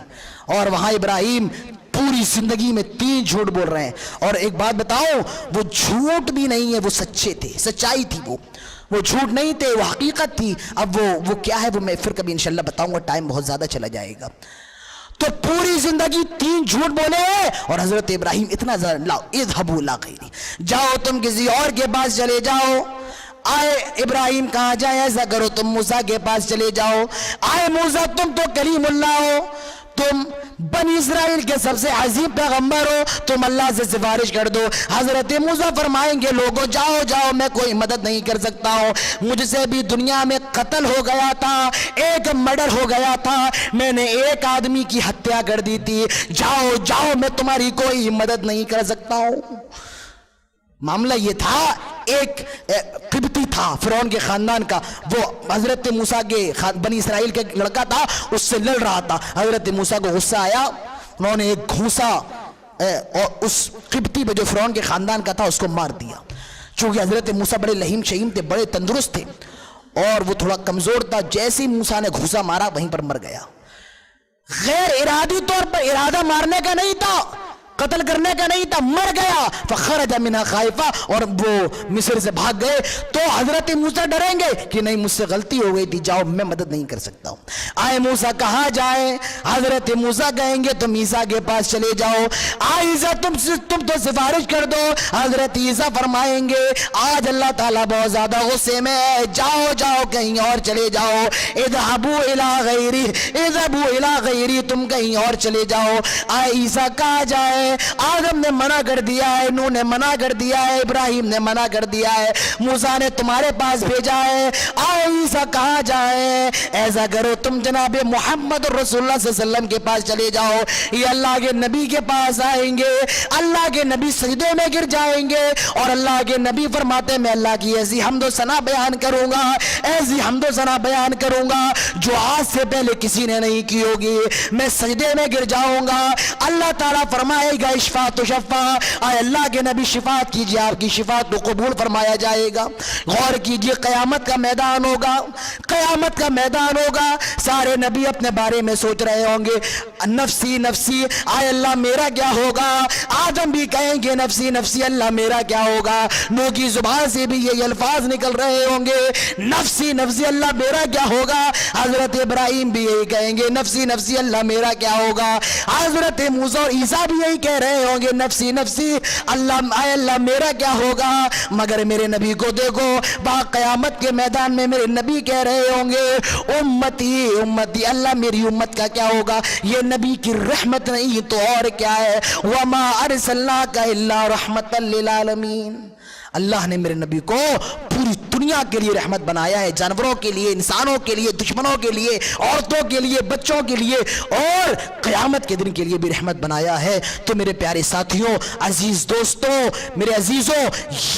और वहां इब्राहिम पूरी जिंदगी में 3 झूठ बोल रहे हैं। और एक बात बताओ, वो झूठ भी नहीं है, वो सच्चे थे, सच्चाई थी, वो झूठ नहीं थे, वो हकीकत थी। अब वो क्या है वो मैं फिर कभी इंशाल्लाह बताऊंगा, टाइम बहुत ज्यादा चला जाएगा। तो पूरी जिंदगी 3 झूठ बोले, और हजरत इब्राहिम इतना लाओ, इज़हबू इला गैरी, जाओ तुम किसी और के पास चले जाओ। आए इब्राहिम कहाँ जाए? ऐसा करो तुम मूसा के पास चले जाओ। आए मूसा तुम तो कलीमुल्लाह हो, तुम बनी इस्राइल के सबसे अजीम पैगंबर हो, तुम अल्लाह से सिफारिश कर दो। हजरत मूसा फरमाएंगे लोगों जाओ जाओ, मैं कोई मदद नहीं कर सकता हूँ, मुझसे भी दुनिया में कत्ल हो गया था, एक मर्डर हो गया था, मैंने एक आदमी की हत्या कर दी थी, जाओ जाओ मैं तुम्हारी कोई मदद नहीं कर सकता हूँ। मामला ये था, एक किब्ती था फिरौन के खानदान का, वो हजरत मूसा के बनी इसराइल के लड़का था, उससे लड़ रहा था। हजरत मूसा को गुस्सा आया, उन्होंने एक घूंसा और उस किब्ती पे जो फिरौन के खानदान का था उसको मार दिया। चूंकि हजरत मूसा बड़े लहीम शहीम थे, बड़े तंदुरुस्त थे, और वो थोड़ा कमजोर था, जैसे ही मूसा ने घूंसा मारा वहीं पर मर गया। गैर इरादी तौर पर, इरादा मारने का नहीं था, कत्ल करने का नहीं था, मर गया। फखरज मिनहा खाइफा, और वो मिस्र से भाग गए। तो हजरत मूसा डरेंगे कि नहीं मुझसे गलती हो गई थी, जाओ मैं मदद नहीं कर सकता हूं। आए मूसा कहाँ जाए? हजरत मूसा कहेंगे तुम ईसा के पास चले जाओ। आए ईसा तुम तो सिफारिश कर दो। हजरत ईसा फरमाएंगे आज अल्लाह ताला बहुत ज्यादा गुस्से में है, जाओ जाओ कहीं और चले जाओ। इज़हबू इला गैरी, इज़हबू इला गैरी, तुम कहीं और चले जाओ। आए ईसा कहाँ जाए? आदम ने मना कर दिया है, नूह ने मना कर दिया है, इब्राहिम ने मना कर दिया है, मूसा ने तुम्हारे पास भेजा है। आओ ईसा कहाँ जाए? ऐसा करो तुम जनाब मोहम्मद रसूलुल्लाह सल्लल्लाहु अलैहि वसल्लम के पास चले जाओ। ये अल्लाह के नबी के पास आएंगे, अल्लाह के नबी सजदे में गिर जाएंगे, और अल्लाह के नबी फरमाते मैं अल्लाह की ऐसी हम्दो सना बयान करूंगा, ऐसी हम्दो सना बयान करूंगा जो आज से पहले किसी ने नहीं की होगी। मैं सजदे में गिर जाऊंगा, अल्लाह ताला फरमाएगा इशफात शफा, अल्लाह के नबी शिफात कीजिए, आपकी शिफात को कबूल फरमाया जाएगा। गौर कीजिए, कयामत का मैदान होगा, कयामत का मैदान होगा, सारे नबी अपने बारे में सोच रहे होंगे नफसी नफसी, आय अल्लाह मेरा क्या होगा। आदम भी कहेंगे नफसी नफसी, अल्लाह मेरा क्या होगा। नूह की जुबान से भी ये अल्फाज निकल रहे होंगे नफसी नफसी, अल्लाह मेरा क्या होगा। हजरत इब्राहिम भी यही कहेंगे नफसी नफसी, अल्लाह मेरा क्या होगा। हजरत मूसा और ईसा भी यही कह रहे होंगे नफसी नफसी, अल्लाह मेरा क्या होगा। मगर मेरे नबी को देखो, वहां कयामत के मैदान में मेरे नबी कह रहे होंगे उम्मती उम्मती, अल्लाह मेरी उम्मत का क्या होगा। ये नबी की रहमत नहीं तो और क्या है। वमा अरसलनाका इल्ला रहमतल लिल आलमीन, अल्लाह ने मेरे नबी को पूरी दुनिया के लिए रहमत बनाया है, जानवरों के लिए, इंसानों के लिए, दुश्मनों के लिए, औरतों के लिए, बच्चों के लिए और क़यामत के दिन के लिए भी रहमत बनाया है। तो मेरे प्यारे साथियों, अजीज दोस्तों, मेरे अजीजों,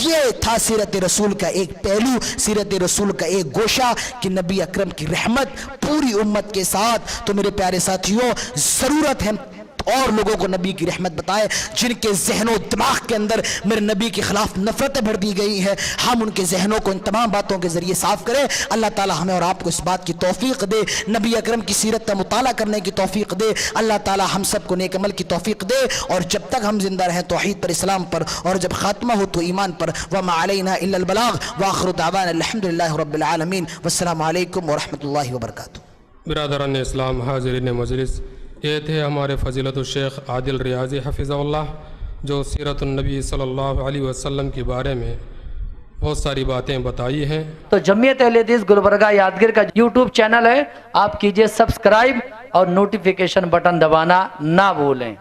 ये था सीरत रसूल का एक पहलू, सीरत रसूल का एक गोशा कि नबी अकरम की रहमत पूरी उम्मत के साथ। तो मेरे प्यारे साथियों, ज़रूरत है और लोगों को नबी की रहमत बताए जिनके जहनों दिमाग के अंदर मेरे नबी के खिलाफ नफरतें भर दी गई हैं। हम उनके जहनों को इन तमाम बातों के जरिए साफ करें। अल्लाह ताला हमें और आपको इस बात की तौफीक दे, नबी अकरम की सीरत का मुताला करने की तौफीक दे। अल्लाह ताला हम सबको नेक अमल की तौफीक दे और जब तक हम जिंदा रहें तौहीद पर, इस्लाम पर, और जब खात्मा हो तो ईमान पर। वमा अलैना इल्लल बलाग व आखिरु दावाना अल्हम्दुलिल्लाहि रब्बिल आलमीन। वस्सलामु अलैकुम व रहमतुल्लाहि व बरकातुहू। बिरादरान इस्लाम, हाज़िरीन मजलिस, ये थे हमारे फ़ज़ीलतुल शेख आदिल रियाज़ी हफ़िज़हुल्लाह, जो सीरतुन्नबी सल्लल्लाहु अलैहि वसल्लम के बारे में बहुत सारी बातें बताई हैं। तो जमीयत अहले हदीस गुलबर्गा यादगीर का यूट्यूब चैनल है, आप कीजिए सब्सक्राइब और नोटिफिकेशन बटन दबाना ना भूलें।